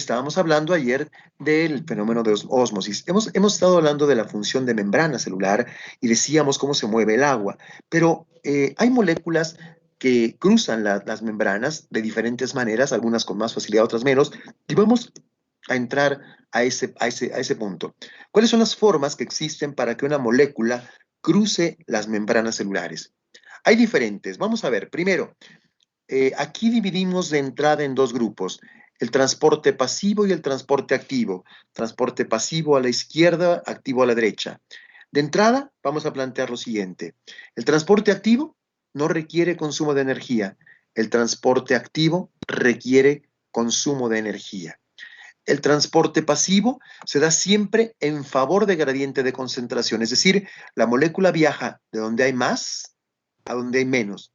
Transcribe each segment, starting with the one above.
Estábamos hablando ayer del fenómeno de ósmosis. Hemos estado hablando de la función de membrana celular y decíamos cómo se mueve el agua, pero hay moléculas que cruzan las membranas de diferentes maneras, algunas con más facilidad, otras menos, y vamos a entrar a ese punto. ¿Cuáles son las formas que existen para que una molécula cruce las membranas celulares? Hay diferentes. Vamos a ver, primero, aquí dividimos de entrada en dos grupos, el transporte pasivo y el transporte activo. Transporte pasivo a la izquierda, activo a la derecha. De entrada, vamos a plantear lo siguiente. El transporte activo no requiere consumo de energía. El transporte activo requiere consumo de energía. El transporte pasivo se da siempre en favor de gradiente de concentración, es decir, la molécula viaja de donde hay más a donde hay menos.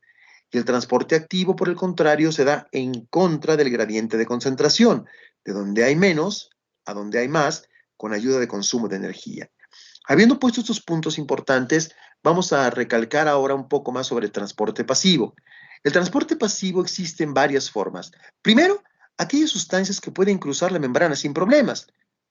Y el transporte activo, por el contrario, se da en contra del gradiente de concentración, de donde hay menos a donde hay más, con ayuda de consumo de energía. Habiendo puesto estos puntos importantes, vamos a recalcar ahora un poco más sobre el transporte pasivo. El transporte pasivo existe en varias formas. Primero, aquellas sustancias que pueden cruzar la membrana sin problemas.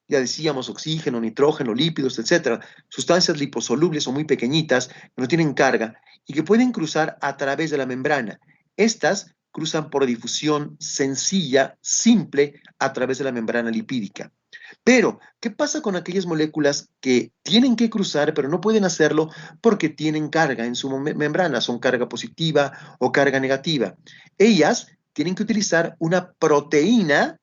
Ya decíamos oxígeno, nitrógeno, lípidos, etcétera. Sustancias liposolubles o muy pequeñitas que no tienen carga y que pueden cruzar a través de la membrana. Estas cruzan por difusión sencilla, simple, a través de la membrana lipídica. Pero, ¿qué pasa con aquellas moléculas que tienen que cruzar, pero no pueden hacerlo porque tienen carga en su membrana? Son carga positiva o carga negativa. Ellas tienen que utilizar una proteína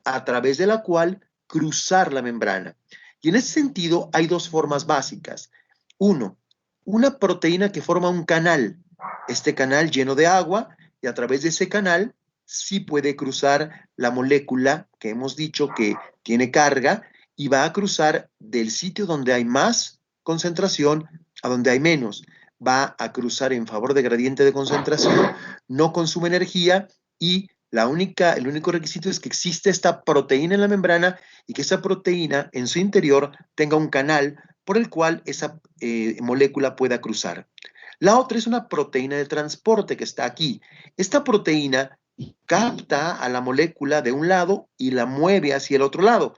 a través de la cual cruzar la membrana. Y en ese sentido hay dos formas básicas. Uno, una proteína que forma un canal. Este canal lleno de agua y a través de ese canal sí puede cruzar la molécula que hemos dicho que tiene carga y va a cruzar del sitio donde hay más concentración a donde hay menos. Va a cruzar en favor de gradiente de concentración, no consume energía y el único requisito es que existe esta proteína en la membrana y que esa proteína en su interior tenga un canal por el cual esa molécula pueda cruzar. La otra es una proteína de transporte que está aquí. Esta proteína capta a la molécula de un lado y la mueve hacia el otro lado.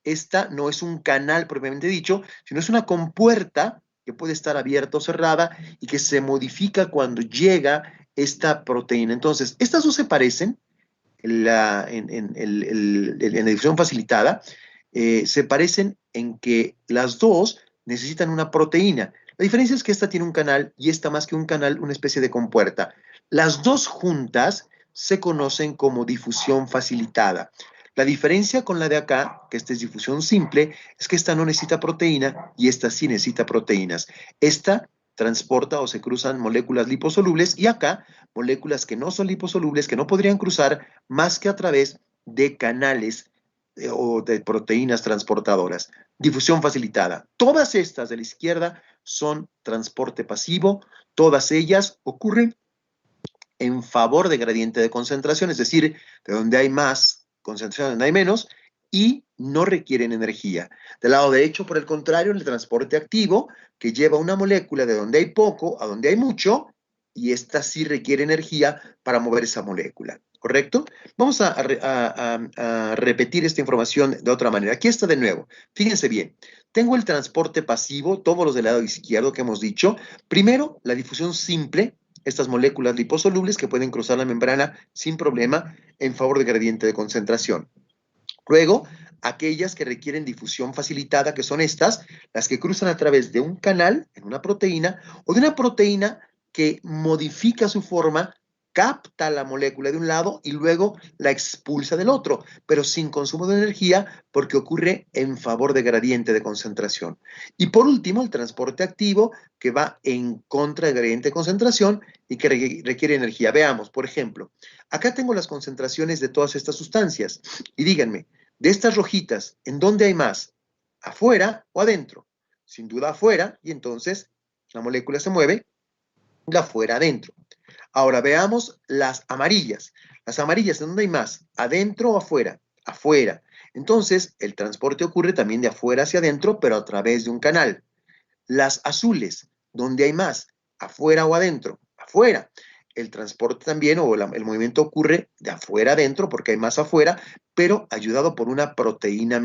Esta no es un canal propiamente dicho, sino es una compuerta que puede estar abierta o cerrada y que se modifica cuando llega esta proteína. Entonces, estas dos se parecen en la edición facilitada, se parecen en que las dos necesitan una proteína. La diferencia es que esta tiene un canal y esta más que un canal, una especie de compuerta. Las dos juntas se conocen como difusión facilitada. La diferencia con la de acá, que esta es difusión simple, es que esta no necesita proteína y esta sí necesita proteínas. Esta transporta o se cruzan moléculas liposolubles y acá moléculas que no son liposolubles, que no podrían cruzar más que a través de canales o de proteínas transportadoras. Difusión facilitada. Todas estas de la izquierda son transporte pasivo, todas ellas ocurren en favor de gradiente de concentración, es decir, de donde hay más concentración, donde hay menos, y no requieren energía. Del lado derecho, por el contrario, el transporte activo, que lleva una molécula de donde hay poco a donde hay mucho, y esta sí requiere energía para mover esa molécula. ¿Correcto? Vamos a repetir esta información de otra manera. Aquí está de nuevo. Fíjense bien. Tengo el transporte pasivo, todos los del lado izquierdo que hemos dicho. Primero, la difusión simple, estas moléculas liposolubles que pueden cruzar la membrana sin problema en favor de gradiente de concentración. Luego, aquellas que requieren difusión facilitada, que son estas, las que cruzan a través de un canal en una proteína o de una proteína que modifica su forma, capta la molécula de un lado y luego la expulsa del otro, pero sin consumo de energía porque ocurre en favor de gradiente de concentración. Y por último, el transporte activo que va en contra de gradiente de concentración y que requiere energía. Veamos, por ejemplo, acá tengo las concentraciones de todas estas sustancias y díganme, de estas rojitas, ¿en dónde hay más? ¿Afuera o adentro? Sin duda afuera, y entonces la molécula se mueve de afuera adentro. Ahora veamos las amarillas. Las amarillas, ¿en dónde hay más? ¿Adentro o afuera? Afuera. Entonces, el transporte ocurre también de afuera hacia adentro, pero a través de un canal. Las azules, ¿dónde hay más? ¿Afuera o adentro? Afuera. el transporte también o el movimiento ocurre de afuera adentro porque hay más afuera, pero ayudado por una proteína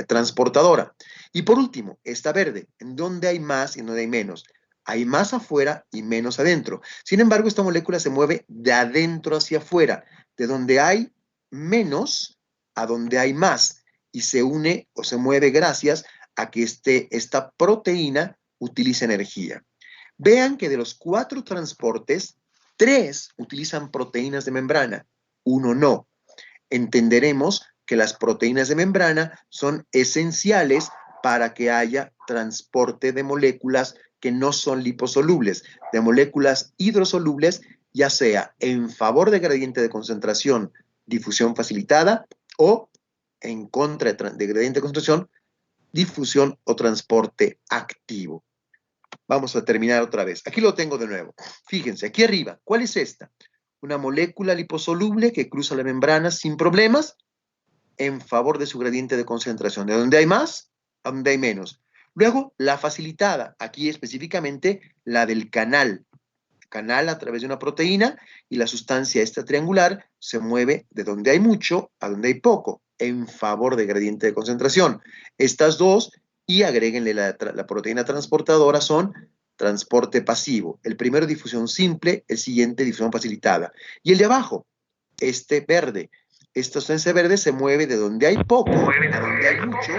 transportadora. Y por último, esta verde, en donde hay más y en donde hay menos. Hay más afuera y menos adentro. Sin embargo, esta molécula se mueve de adentro hacia afuera, de donde hay menos a donde hay más, y se une o se mueve gracias a que esta proteína utiliza energía. Vean que de los 4 transportes, 3 utilizan proteínas de membrana, 1 no. Entenderemos que las proteínas de membrana son esenciales para que haya transporte de moléculas que no son liposolubles, de moléculas hidrosolubles, ya sea en favor de gradiente de concentración, difusión facilitada, o en contra de gradiente de concentración, difusión o transporte activo. Vamos a terminar otra vez. Aquí lo tengo de nuevo. Fíjense, aquí arriba, ¿cuál es esta? Una molécula liposoluble que cruza la membrana sin problemas en favor de su gradiente de concentración. De donde hay más, a donde hay menos. Luego, la facilitada, aquí específicamente la del canal. Canal a través de una proteína y la sustancia esta triangular se mueve de donde hay mucho a donde hay poco, en favor de gradiente de concentración. Estas dos, y agréguenle la proteína transportadora, son transporte pasivo. El primero difusión simple, el siguiente difusión facilitada. Y el de abajo, este verde. Esta sustancia verde se mueve de donde hay poco a donde hay mucho,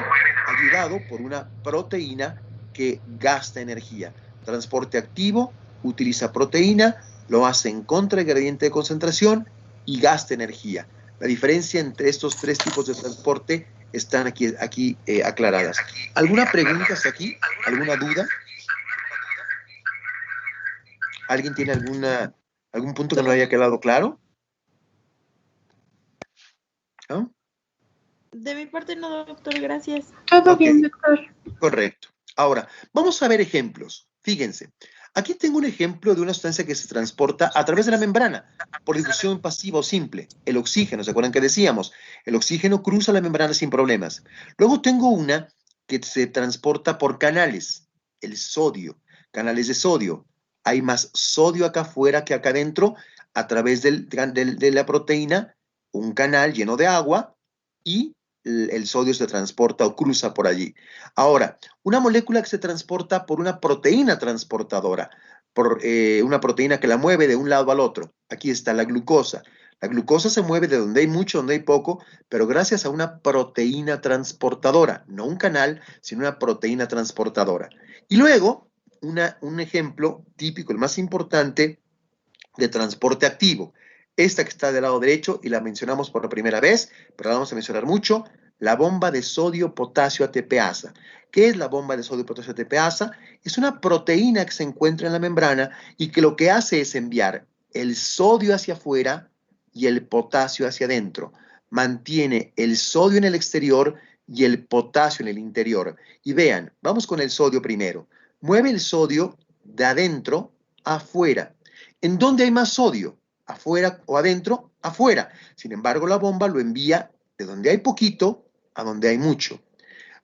ayudado por una proteína que gasta energía. Transporte activo, utiliza proteína, lo hace en contra del gradiente de concentración y gasta energía. La diferencia entre estos 3 tipos de transporte están aquí aclaradas. ¿Alguna pregunta hasta aquí? ¿Alguna duda? ¿Alguien tiene algún punto que no haya quedado claro? ¿No? De mi parte no, doctor, gracias. Todo bien, doctor. Correcto. Ahora, vamos a ver ejemplos. Fíjense, aquí tengo un ejemplo de una sustancia que se transporta a través de la membrana por difusión pasiva o simple. El oxígeno, ¿se acuerdan que decíamos? El oxígeno cruza la membrana sin problemas. Luego tengo una que se transporta por canales, el sodio, canales de sodio. Hay más sodio acá afuera que acá adentro a través de la proteína, un canal lleno de agua y el sodio se transporta o cruza por allí. Ahora, una molécula que se transporta por una proteína transportadora, por una proteína que la mueve de un lado al otro. Aquí está la glucosa. La glucosa se mueve de donde hay mucho, donde hay poco, pero gracias a una proteína transportadora, no un canal, sino una proteína transportadora. Y luego, un ejemplo típico, el más importante, de transporte activo. Esta que está del lado derecho y la mencionamos por la primera vez, pero la vamos a mencionar mucho, la bomba de sodio-potasio ATPasa. ¿Qué es la bomba de sodio-potasio ATPasa? Es una proteína que se encuentra en la membrana y que lo que hace es enviar el sodio hacia afuera y el potasio hacia adentro. Mantiene el sodio en el exterior y el potasio en el interior. Y vean, vamos con el sodio primero. Mueve el sodio de adentro a afuera. ¿En dónde hay más sodio? ¿Afuera o adentro? Afuera. Sin embargo, la bomba lo envía de donde hay poquito a donde hay mucho.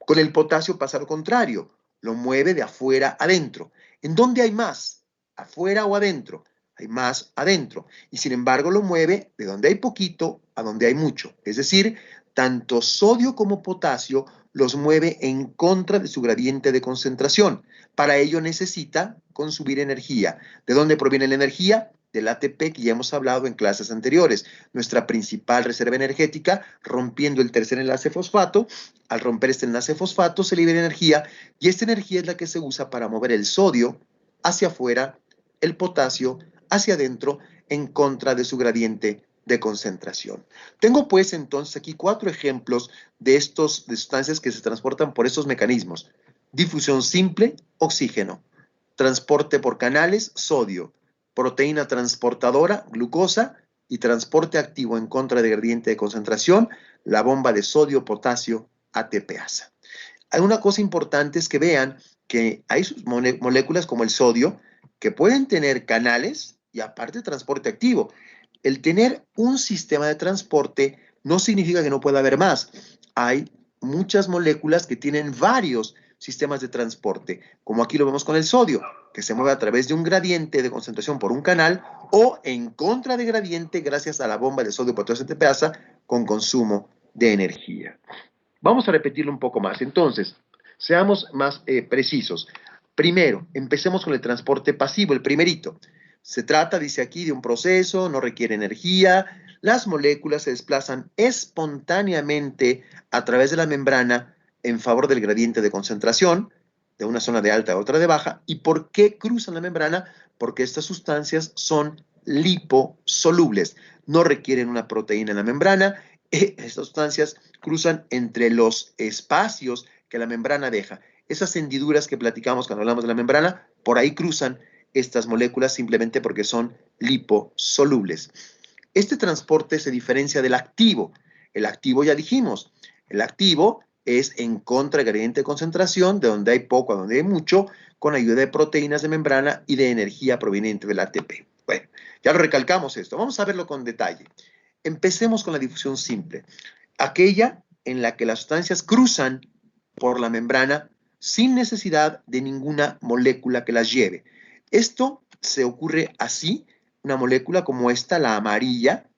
Con el potasio pasa lo contrario. Lo mueve de afuera adentro. ¿En dónde hay más? ¿Afuera o adentro? Hay más adentro. Y sin embargo, lo mueve de donde hay poquito a donde hay mucho. Es decir, tanto sodio como potasio los mueve en contra de su gradiente de concentración. Para ello necesita consumir energía. ¿De dónde proviene la energía? Del ATP que ya hemos hablado en clases anteriores. Nuestra principal reserva energética, rompiendo el tercer enlace fosfato. Al romper este enlace fosfato se libera energía y esta energía es la que se usa para mover el sodio hacia afuera, el potasio hacia adentro en contra de su gradiente de concentración. Tengo pues entonces aquí 4 ejemplos de sustancias que se transportan por estos mecanismos. Difusión simple, oxígeno. Transporte por canales, sodio. Proteína transportadora, glucosa. Y transporte activo en contra de gradiente de concentración, la bomba de sodio-potasio ATPasa. Hay una cosa importante es que vean que hay moléculas como el sodio que pueden tener canales y aparte transporte activo. El tener un sistema de transporte no significa que no pueda haber más. Hay muchas moléculas que tienen varios sistemas de transporte, como aquí lo vemos con el sodio, que se mueve a través de un gradiente de concentración por un canal o en contra de gradiente gracias a la bomba de sodio potasio ATPasa con consumo de energía. Vamos a repetirlo un poco más. Entonces, seamos más precisos. Primero, empecemos con el transporte pasivo, el primerito. Se trata, dice aquí, de un proceso, no requiere energía. Las moléculas se desplazan espontáneamente a través de la membrana en favor del gradiente de concentración, de una zona de alta a otra de baja. ¿Y por qué cruzan la membrana? Porque estas sustancias son liposolubles, no requieren una proteína en la membrana. Estas sustancias cruzan entre los espacios que la membrana deja. Esas hendiduras que platicamos cuando hablamos de la membrana, por ahí cruzan estas moléculas simplemente porque son liposolubles. Este transporte se diferencia del activo. El activo ya dijimos, el activo es en contra del gradiente de concentración, de donde hay poco a donde hay mucho, con ayuda de proteínas de membrana y de energía proveniente del ATP. Bueno, ya lo recalcamos esto. Vamos a verlo con detalle. Empecemos con la difusión simple, aquella en la que las sustancias cruzan por la membrana sin necesidad de ninguna molécula que las lleve. Esto se ocurre así, una molécula como esta, la amarilla.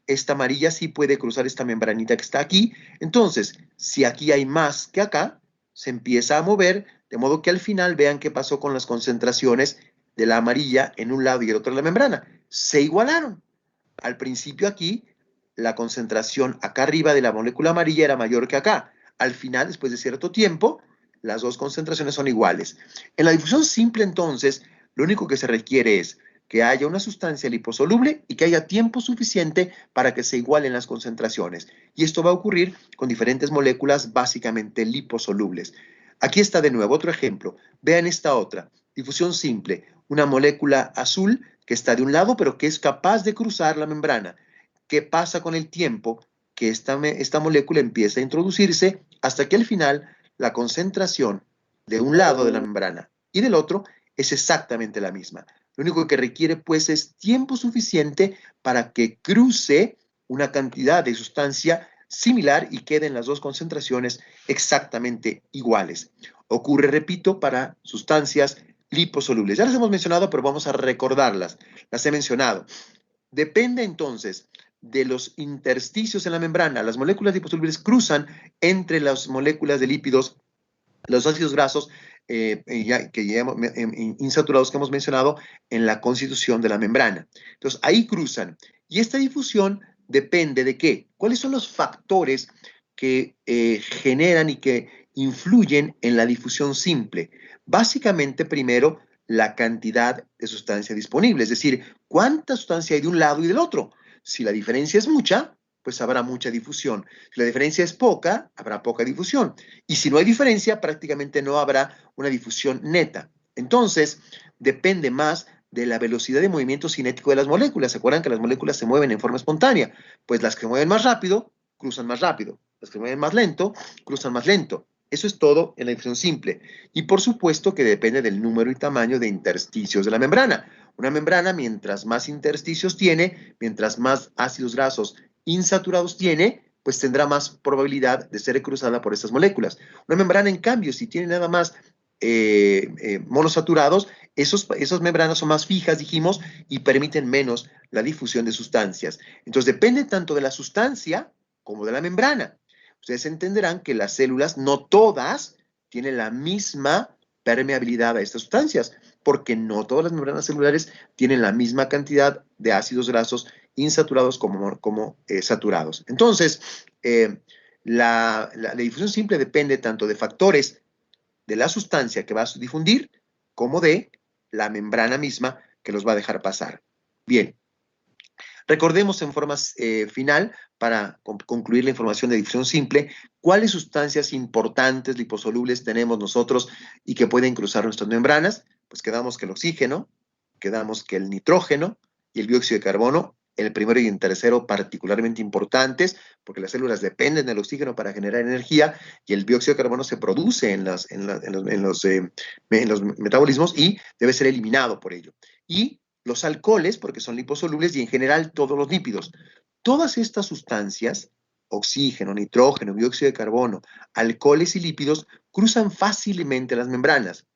Esta amarilla sí puede cruzar esta membranita que está aquí. Entonces, si aquí hay más que acá, se empieza a mover, de modo que al final vean qué pasó con las concentraciones de la amarilla en un lado y el otro de la membrana. Se igualaron. Al principio aquí, la concentración acá arriba de la molécula amarilla era mayor que acá. Al final, después de cierto tiempo, las dos concentraciones son iguales. En la difusión simple, entonces, lo único que se requiere es que haya una sustancia liposoluble y que haya tiempo suficiente para que se igualen las concentraciones. Y esto va a ocurrir con diferentes moléculas básicamente liposolubles. Aquí está de nuevo otro ejemplo. Vean esta otra. Difusión simple. Una molécula azul que está de un lado, pero que es capaz de cruzar la membrana. ¿Qué pasa con el tiempo? Que esta molécula empieza a introducirse hasta que al final la concentración de un lado de la membrana y del otro es exactamente la misma. Lo único que requiere, pues, es tiempo suficiente para que cruce una cantidad de sustancia similar y queden las dos concentraciones exactamente iguales. Ocurre, repito, para sustancias liposolubles. Ya las hemos mencionado, pero vamos a recordarlas. Las he mencionado. Depende entonces de los intersticios en la membrana. Las moléculas liposolubles cruzan entre las moléculas de lípidos, los ácidos grasos insaturados que hemos mencionado en la constitución de la membrana. Entonces, ahí cruzan. Y esta difusión depende de qué. ¿Cuáles son los factores que generan y que influyen en la difusión simple? Básicamente, primero, la cantidad de sustancia disponible, es decir, cuánta sustancia hay de un lado y del otro. Si la diferencia es mucha, pues habrá mucha difusión. Si la diferencia es poca, habrá poca difusión. Y si no hay diferencia, prácticamente no habrá una difusión neta. Entonces, depende más de la velocidad de movimiento cinético de las moléculas. ¿Se acuerdan que las moléculas se mueven en forma espontánea? Pues las que se mueven más rápido, cruzan más rápido. Las que se mueven más lento, cruzan más lento. Eso es todo en la difusión simple. Y por supuesto que depende del número y tamaño de intersticios de la membrana. Una membrana, mientras más intersticios tiene, mientras más ácidos grasos insaturados tiene, pues tendrá más probabilidad de ser cruzada por estas moléculas. Una membrana, en cambio, si tiene nada más monosaturados, esas membranas son más fijas, dijimos, y permiten menos la difusión de sustancias. Entonces, depende tanto de la sustancia como de la membrana. Ustedes entenderán que las células, no todas, tienen la misma permeabilidad a estas sustancias, porque no todas las membranas celulares tienen la misma cantidad de ácidos grasos insaturados como saturados. Entonces, la difusión simple depende tanto de factores de la sustancia que va a difundir como de la membrana misma que los va a dejar pasar. Bien, recordemos en forma final, para concluir la información de difusión simple, cuáles sustancias importantes liposolubles tenemos nosotros y que pueden cruzar nuestras membranas. Pues quedamos que el oxígeno, quedamos que el nitrógeno y el dióxido de carbono, el primero y el tercero particularmente importantes, porque las células dependen del oxígeno para generar energía y el dióxido de carbono se produce en los metabolismos y debe ser eliminado por ello. Y los alcoholes, porque son liposolubles, y en general todos los lípidos. Todas estas sustancias, oxígeno, nitrógeno, dióxido de carbono, alcoholes y lípidos, cruzan fácilmente las membranas.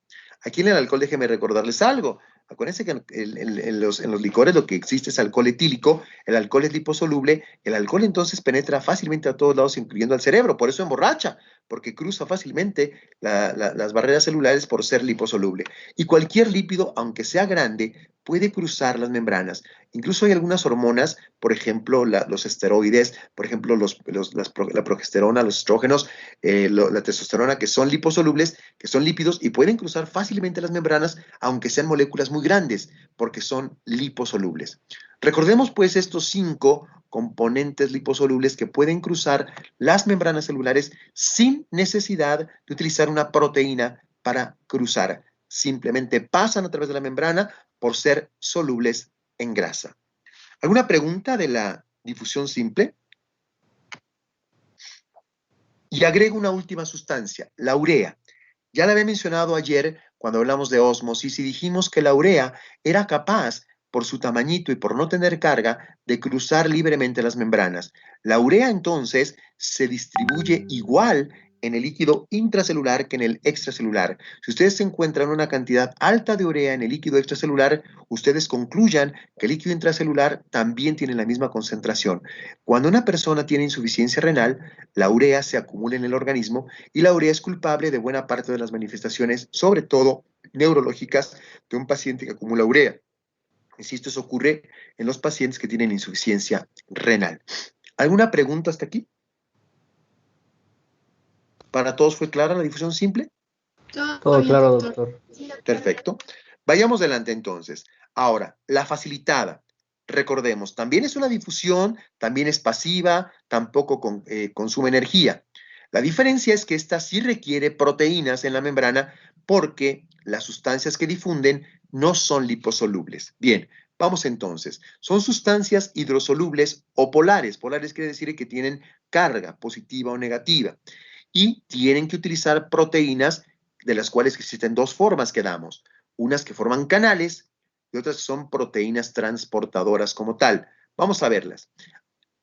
Aquí en el alcohol, déjenme recordarles algo. Acuérdense que en los licores lo que existe es alcohol etílico, el alcohol es liposoluble, el alcohol entonces penetra fácilmente a todos lados, incluyendo al cerebro, por eso emborracha, porque cruza fácilmente las barreras celulares por ser liposoluble. Y cualquier lípido, aunque sea grande, puede cruzar las membranas. Incluso hay algunas hormonas, por ejemplo, los esteroides, por ejemplo, la progesterona, los estrógenos, la testosterona, que son liposolubles, que son lípidos y pueden cruzar fácilmente las membranas, aunque sean moléculas muy grandes, porque son liposolubles. Recordemos pues estos 5 componentes liposolubles que pueden cruzar las membranas celulares sin necesidad de utilizar una proteína para cruzar. Simplemente pasan a través de la membrana por ser solubles en grasa. ¿Alguna pregunta de la difusión simple? Y agrego una última sustancia, la urea. Ya la había mencionado ayer cuando hablamos de ósmosis y dijimos que la urea era capaz, por su tamañito y por no tener carga, de cruzar libremente las membranas. La urea entonces se distribuye igual en el líquido intracelular que en el extracelular. Si ustedes se encuentran una cantidad alta de urea en el líquido extracelular, ustedes concluyan que el líquido intracelular también tiene la misma concentración. Cuando una persona tiene insuficiencia renal, la urea se acumula en el organismo y la urea es culpable de buena parte de las manifestaciones, sobre todo neurológicas, de un paciente que acumula urea. Insisto, eso ocurre en los pacientes que tienen insuficiencia renal. ¿Alguna pregunta hasta aquí? ¿Para todos fue clara la difusión simple? Todo claro, doctor. Perfecto. Vayamos adelante entonces. Ahora, la facilitada. Recordemos, también es una difusión, también es pasiva, tampoco consume energía. La diferencia es que esta sí requiere proteínas en la membrana porque las sustancias que difunden no son liposolubles. Bien, vamos entonces. Son sustancias hidrosolubles o polares. Polares quiere decir que tienen carga positiva o negativa y tienen que utilizar proteínas de las cuales existen 2 formas que damos. Unas que forman canales y otras que son proteínas transportadoras como tal. Vamos a verlas.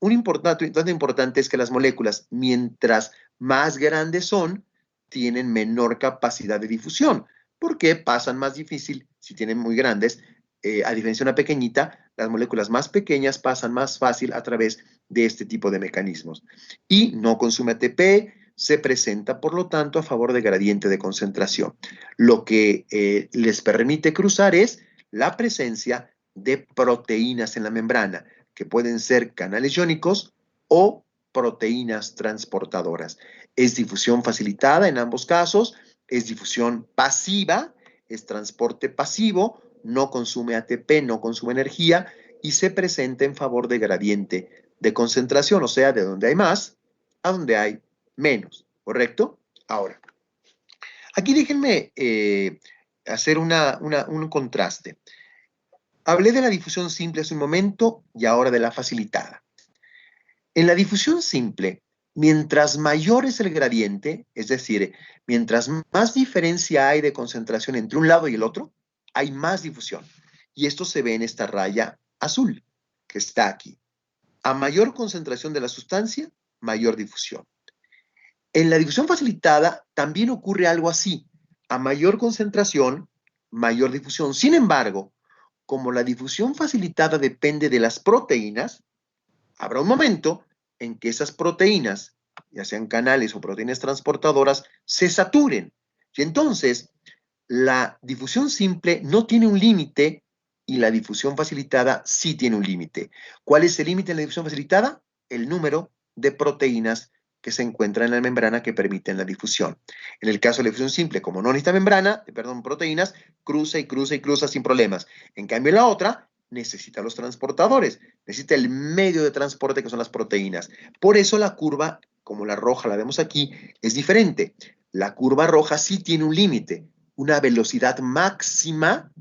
Un dato importante es que las moléculas, mientras más grandes son, tienen menor capacidad de difusión, porque pasan más difícil si tienen muy grandes. A diferencia de una pequeñita, las moléculas más pequeñas pasan más fácil a través de este tipo de mecanismos. Y no consume ATP, se presenta, por lo tanto, a favor de gradiente de concentración. Lo que les permite cruzar es la presencia de proteínas en la membrana, que pueden ser canales iónicos o proteínas transportadoras. Es difusión facilitada en ambos casos, es difusión pasiva, es transporte pasivo, no consume ATP, no consume energía y se presenta en favor de gradiente de concentración, o sea, de donde hay más a donde hay menos, ¿correcto? Ahora, aquí déjenme hacer un contraste. Hablé de la difusión simple hace un momento y ahora de la facilitada. En la difusión simple, mientras mayor es el gradiente, es decir, mientras más diferencia hay de concentración entre un lado y el otro, hay más difusión. Y esto se ve en esta raya azul que está aquí. A mayor concentración de la sustancia, mayor difusión. En la difusión facilitada también ocurre algo así. A mayor concentración, mayor difusión. Sin embargo, como la difusión facilitada depende de las proteínas, habrá un momento en que esas proteínas, ya sean canales o proteínas transportadoras, se saturen. Y entonces, la difusión simple no tiene un límite y la difusión facilitada sí tiene un límite. ¿Cuál es el límite en la difusión facilitada? El número de proteínas que se encuentran en la membrana que permiten la difusión. En el caso de la difusión simple, como no necesita proteínas, cruza y cruza y cruza sin problemas. En cambio, la otra necesita los transportadores, necesita el medio de transporte que son las proteínas. Por eso la curva, como la roja la vemos aquí, es diferente. La curva roja sí tiene un límite, una velocidad máxima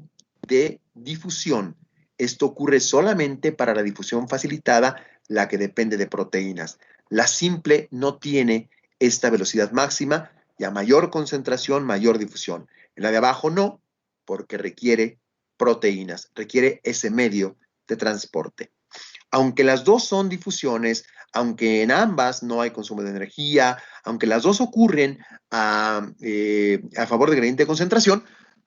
de difusión. Esto ocurre solamente para la difusión facilitada, la que depende de proteínas. La simple no tiene esta velocidad máxima y a mayor concentración, mayor difusión. En la de abajo no, porque requiere proteínas, requiere ese medio de transporte. Aunque las dos son difusiones, aunque en ambas no hay consumo de energía, aunque las dos ocurren a favor del gradiente de concentración,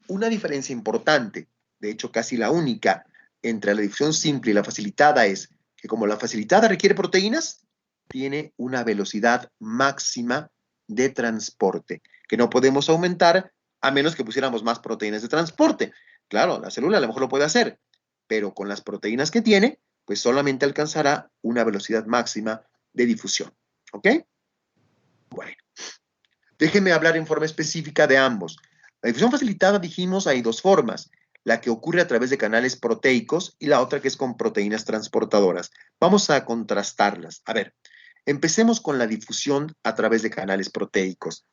una diferencia importante, de hecho casi la única, entre la difusión simple y la facilitada es que como la facilitada requiere proteínas, tiene una velocidad máxima de transporte, que no podemos aumentar a menos que pusiéramos más proteínas de transporte. Claro, la célula a lo mejor lo puede hacer, pero con las proteínas que tiene, pues solamente alcanzará una velocidad máxima de difusión. ¿Ok? Bueno, déjenme hablar en forma específica de ambos. La difusión facilitada, dijimos, hay dos formas, la que ocurre a través de canales proteicos y la otra que es con proteínas transportadoras. Vamos a contrastarlas. A ver, empecemos con la difusión a través de canales proteicos.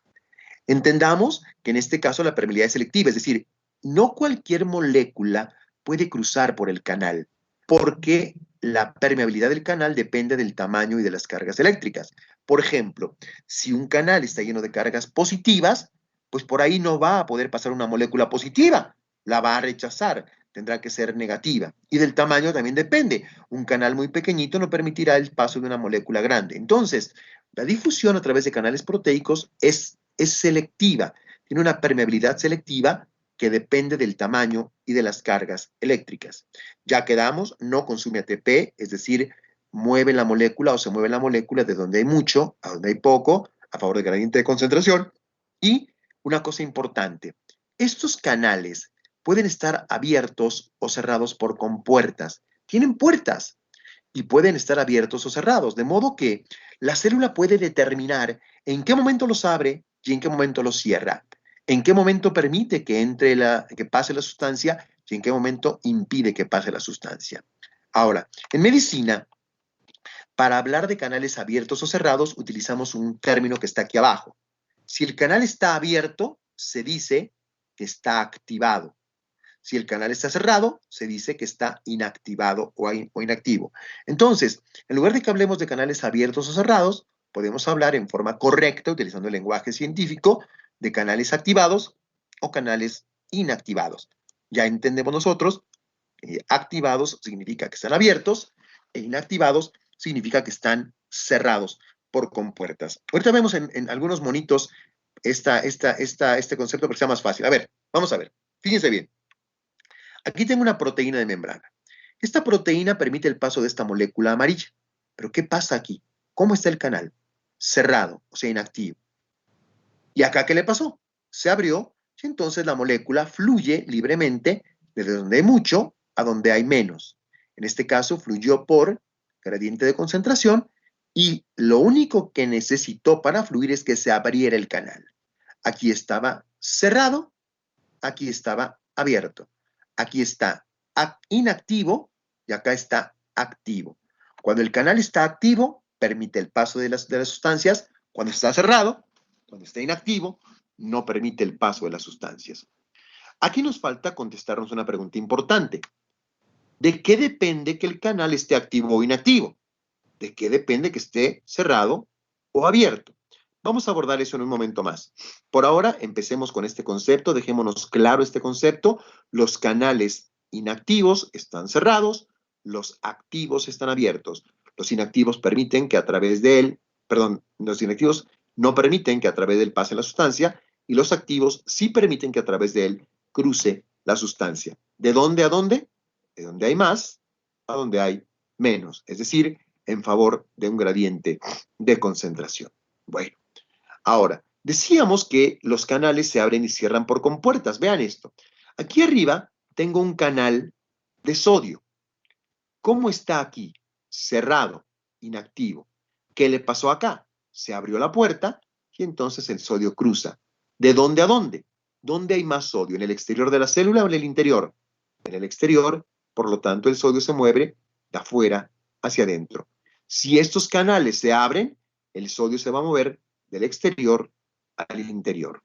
Entendamos que en este caso la permeabilidad es selectiva, es decir, no cualquier molécula puede cruzar por el canal, porque la permeabilidad del canal depende del tamaño y de las cargas eléctricas. Por ejemplo, si un canal está lleno de cargas positivas, pues por ahí no va a poder pasar una molécula positiva, la va a rechazar, tendrá que ser negativa. Y del tamaño también depende. Un canal muy pequeñito no permitirá el paso de una molécula grande. Entonces, la difusión a través de canales proteicos es selectiva, tiene una permeabilidad selectiva que depende del tamaño y de las cargas eléctricas. Ya quedamos, no consume ATP, es decir, mueve la molécula o se mueve la molécula de donde hay mucho a donde hay poco, a favor del gradiente de concentración. Y una cosa importante, estos canales pueden estar abiertos o cerrados por compuertas. Tienen puertas y pueden estar abiertos o cerrados, de modo que la célula puede determinar en qué momento los abre y en qué momento los cierra, en qué momento permite que que pase la sustancia y en qué momento impide que pase la sustancia. Ahora, en medicina, para hablar de canales abiertos o cerrados, utilizamos un término que está aquí abajo. Si el canal está abierto, se dice que está activado. Si el canal está cerrado, se dice que está inactivado o inactivo. Entonces, en lugar de que hablemos de canales abiertos o cerrados, podemos hablar en forma correcta, utilizando el lenguaje científico, de canales activados o canales inactivados. Ya entendemos nosotros, activados significa que están abiertos e inactivados significa que están cerrados por compuertas. Ahorita vemos en algunos monitos este concepto porque sea más fácil. A ver, vamos a ver. Fíjense bien. Aquí tengo una proteína de membrana. Esta proteína permite el paso de esta molécula amarilla. Pero ¿qué pasa aquí? ¿Cómo está el canal? Cerrado, o sea, inactivo. ¿Y acá qué le pasó? Se abrió y entonces la molécula fluye libremente desde donde hay mucho a donde hay menos. En este caso, fluyó por gradiente de concentración y lo único que necesitó para fluir es que se abriera el canal. Aquí estaba cerrado, aquí estaba abierto. Aquí está inactivo y acá está activo. Cuando el canal está activo, permite el paso de las sustancias. Cuando está cerrado, cuando está inactivo, no permite el paso de las sustancias. Aquí nos falta contestarnos una pregunta importante. ¿De qué depende que el canal esté activo o inactivo? ¿De qué depende que esté cerrado o abierto? Vamos a abordar eso en un momento más. Por ahora, empecemos con este concepto, dejémonos claro este concepto. Los canales inactivos están cerrados, los activos están abiertos. Los inactivos permiten que a través de él, los inactivos no permiten que a través de él pase la sustancia y los activos sí permiten que a través de él cruce la sustancia. ¿De dónde a dónde? De donde hay más a donde hay menos, es decir, en favor de un gradiente de concentración. Bueno. Ahora, decíamos que los canales se abren y cierran por compuertas. Vean esto. Aquí arriba tengo un canal de sodio. ¿Cómo está aquí? Cerrado, inactivo. ¿Qué le pasó acá? Se abrió la puerta y entonces el sodio cruza. ¿De dónde a dónde? ¿Dónde hay más sodio? ¿En el exterior de la célula o en el interior? En el exterior, por lo tanto, el sodio se mueve de afuera hacia adentro. Si estos canales se abren, el sodio se va a mover del exterior al interior.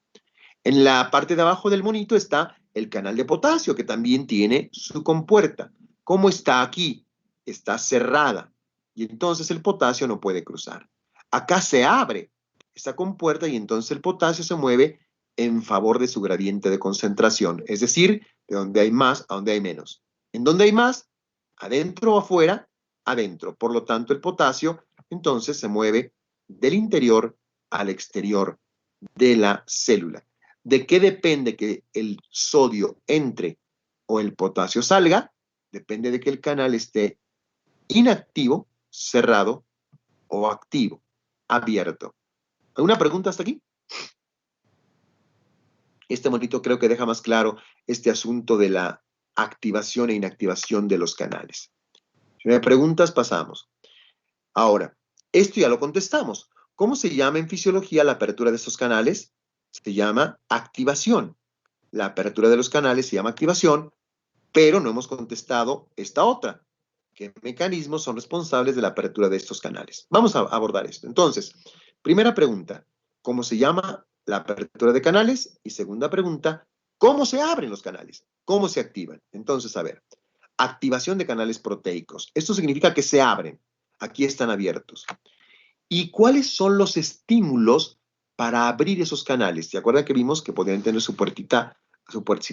En la parte de abajo del monito está el canal de potasio, que también tiene su compuerta. ¿Cómo está aquí? Está cerrada. Y entonces el potasio no puede cruzar. Acá se abre esta compuerta y entonces el potasio se mueve en favor de su gradiente de concentración. Es decir, de donde hay más a donde hay menos. ¿En dónde hay más? ¿Adentro o afuera? Adentro. Por lo tanto, el potasio Entonces se mueve del interior al exterior de la célula. ¿De qué depende que el sodio entre o el potasio salga? Depende de que el canal esté inactivo, cerrado o activo, abierto. ¿Alguna pregunta hasta aquí? Este monito creo que deja más claro este asunto de la activación e inactivación de los canales. Si no hay preguntas, pasamos. Ahora, esto ya lo contestamos. ¿Cómo se llama en fisiología la apertura de estos canales? Se llama activación. La apertura de los canales se llama activación, pero no hemos contestado esta otra. ¿Qué mecanismos son responsables de la apertura de estos canales? Vamos a abordar esto. Entonces, primera pregunta, ¿cómo se llama la apertura de canales? Y segunda pregunta, ¿cómo se abren los canales? ¿Cómo se activan? Entonces, a ver, activación de canales proteicos. Esto significa que se abren. Aquí están abiertos. ¿Y cuáles son los estímulos para abrir esos canales? ¿Se acuerdan que vimos que podían tener su puertita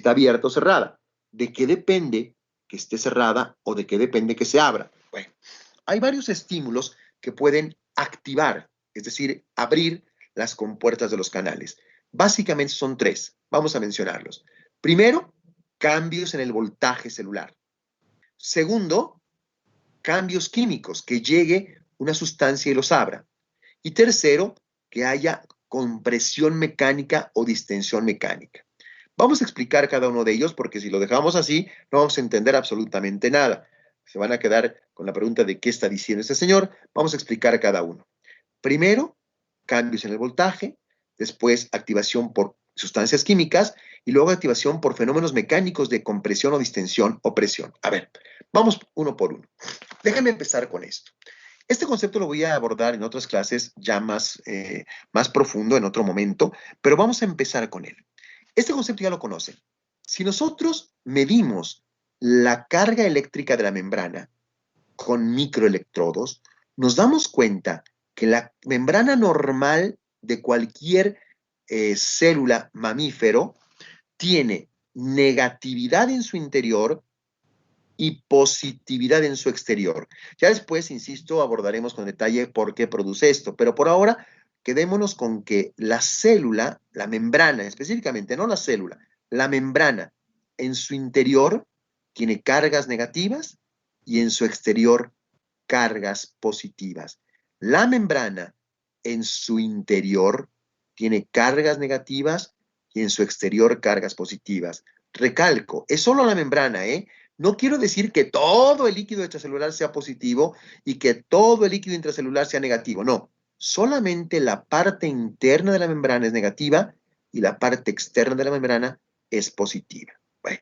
abierta o cerrada? ¿De qué depende que esté cerrada o de qué depende que se abra? Bueno, hay varios estímulos que pueden activar, es decir, abrir las compuertas de los canales. Básicamente son tres. Vamos a mencionarlos. Primero, cambios en el voltaje celular. Segundo, cambios químicos, que llegue una sustancia y los abra. Y tercero, que haya compresión mecánica o distensión mecánica. Vamos a explicar cada uno de ellos porque si lo dejamos así, no vamos a entender absolutamente nada. Se van a quedar con la pregunta de qué está diciendo este señor. Vamos a explicar cada uno. Primero, cambios en el voltaje, después activación por sustancias químicas y luego activación por fenómenos mecánicos de compresión o distensión o presión. A ver, vamos uno por uno. Déjame empezar con esto. Este concepto lo voy a abordar en otras clases ya más profundo, en otro momento, pero vamos a empezar con él. Este concepto ya lo conocen. Si nosotros medimos la carga eléctrica de la membrana con microelectrodos, nos damos cuenta que la membrana normal de cualquier célula mamífero tiene negatividad en su interior y positividad en su exterior. Ya después, insisto, abordaremos con detalle por qué produce esto, pero por ahora quedémonos con que la célula, la membrana específicamente, no la célula, la membrana en su interior tiene cargas negativas y en su exterior cargas positivas. La membrana en su interior tiene cargas negativas y en su exterior cargas positivas. Recalco, es solo la membrana, ¿eh? No quiero decir que todo el líquido extracelular sea positivo y que todo el líquido intracelular sea negativo. No, solamente la parte interna de la membrana es negativa y la parte externa de la membrana es positiva. Bueno,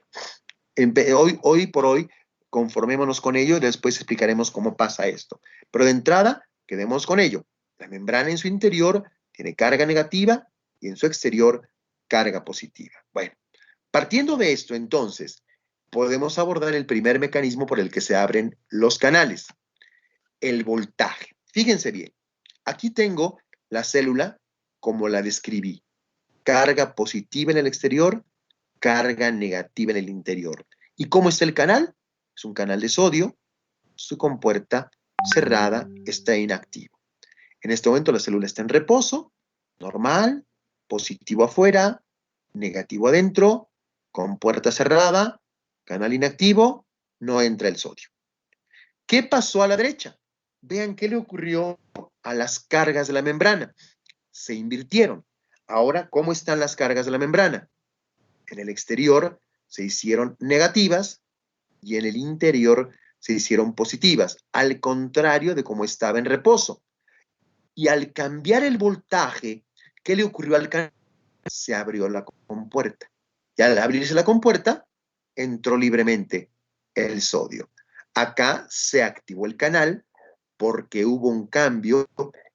hoy por hoy, conformémonos con ello y después explicaremos cómo pasa esto. Pero de entrada, quedemos con ello. La membrana en su interior tiene carga negativa y en su exterior carga positiva. Bueno, partiendo de esto, entonces, podemos abordar el primer mecanismo por el que se abren los canales, el voltaje. Fíjense bien, aquí tengo la célula como la describí. Carga positiva en el exterior, carga negativa en el interior. ¿Y cómo está el canal? Es un canal de sodio, su compuerta cerrada, está inactivo. En este momento la célula está en reposo, normal, positivo afuera, negativo adentro, compuerta cerrada, canal inactivo, no entra el sodio. ¿Qué pasó a la derecha? Vean qué le ocurrió a las cargas de la membrana. Se invirtieron. Ahora, ¿cómo están las cargas de la membrana? En el exterior se hicieron negativas y en el interior se hicieron positivas, al contrario de cómo estaba en reposo. Y al cambiar el voltaje, ¿qué le ocurrió al canal? Se abrió la compuerta. Y al abrirse la compuerta, entró libremente el sodio. Acá se activó el canal porque hubo un cambio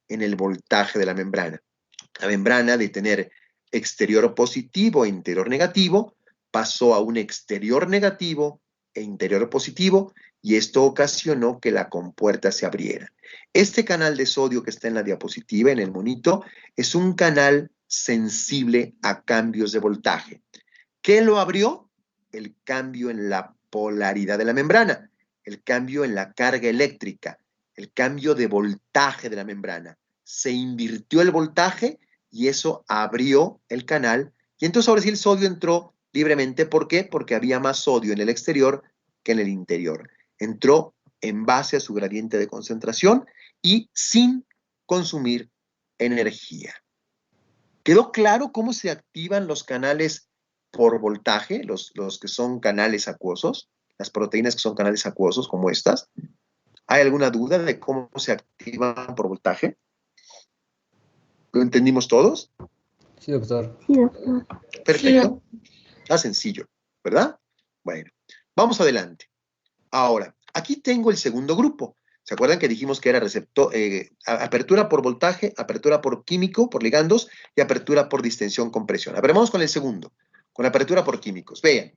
en el voltaje de la membrana. La membrana, de tener exterior positivo e interior negativo, pasó a un exterior negativo e interior positivo, y esto ocasionó que la compuerta se abriera. Este canal de sodio que está en la diapositiva, en el monito, es un canal sensible a cambios de voltaje. ¿Qué lo abrió? El cambio en la polaridad de la membrana, el cambio en la carga eléctrica. el cambio de voltaje de la membrana. Se invirtió el voltaje y eso abrió el canal. Y entonces ahora sí el sodio entró libremente. ¿Por qué? Porque había más sodio en el exterior que en el interior. Entró en base a su gradiente de concentración y sin consumir energía. ¿Quedó claro cómo se activan los canales por voltaje, los que son canales acuosos, las proteínas que son canales acuosos como estas? ¿Hay alguna duda de cómo se activan por voltaje? ¿Lo entendimos todos? Sí, doctor. Sí, doctor. Perfecto. Está sencillo, ¿verdad? Bueno, vamos adelante. Ahora, aquí tengo el segundo grupo. ¿Se acuerdan que dijimos que era receptor, apertura por voltaje, apertura por químico, por ligandos, y apertura por distensión, compresión? A ver, vamos con el segundo, con apertura por químicos. Vean,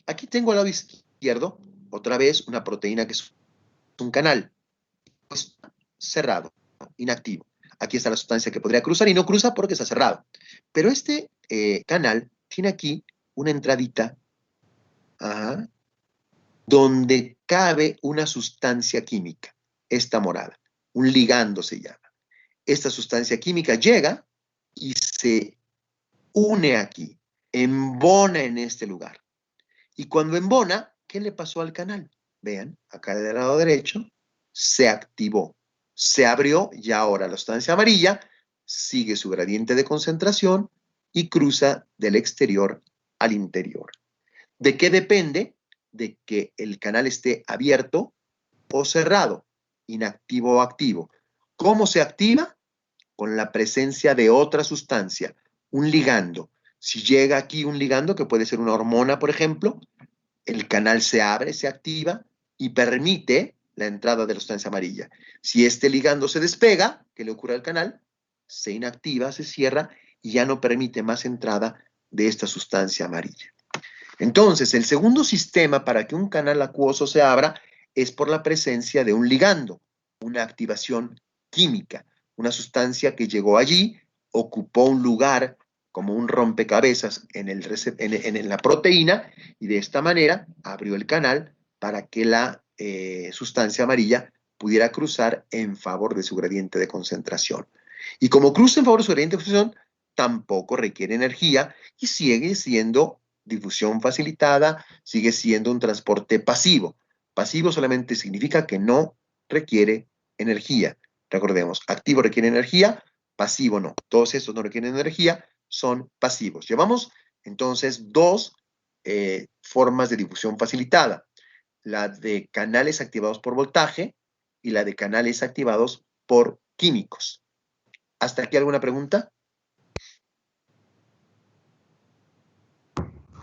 aquí tengo al lado izquierdo, otra vez, una proteína que es un canal pues, cerrado, inactivo. Aquí está la sustancia que podría cruzar y no cruza porque está cerrado. Pero este canal tiene aquí una entradita, ajá, donde cabe una sustancia química, esta morada, un ligando se llama. Esta sustancia química llega y se une aquí, embona en este lugar. Y cuando embona, ¿qué le pasó al canal? Vean, acá del lado derecho, se activó, se abrió y ahora la sustancia amarilla sigue su gradiente de concentración y cruza del exterior al interior. ¿De qué depende? De que el canal esté abierto o cerrado, inactivo o activo. ¿Cómo se activa? Con la presencia de otra sustancia, un ligando. Si llega aquí un ligando, que puede ser una hormona, por ejemplo, el canal se abre, se activa y permite la entrada de la sustancia amarilla. Si este ligando se despega, ¿qué le ocurre al canal? Se inactiva, se cierra y ya no permite más entrada de esta sustancia amarilla. Entonces, el segundo sistema para que un canal acuoso se abra es por la presencia de un ligando, una activación química, una sustancia que llegó allí, ocupó un lugar como un rompecabezas en la proteína y de esta manera abrió el canal para que la sustancia amarilla pudiera cruzar en favor de su gradiente de concentración. Y como cruza en favor de su gradiente de concentración, tampoco requiere energía y sigue siendo difusión facilitada, sigue siendo un transporte pasivo. Pasivo solamente significa que no requiere energía. Recordemos, activo requiere energía, pasivo no. Todos estos no requieren energía, son pasivos. Llevamos entonces dos formas de difusión facilitada. La de canales activados por voltaje y la de canales activados por químicos. ¿Hasta aquí alguna pregunta?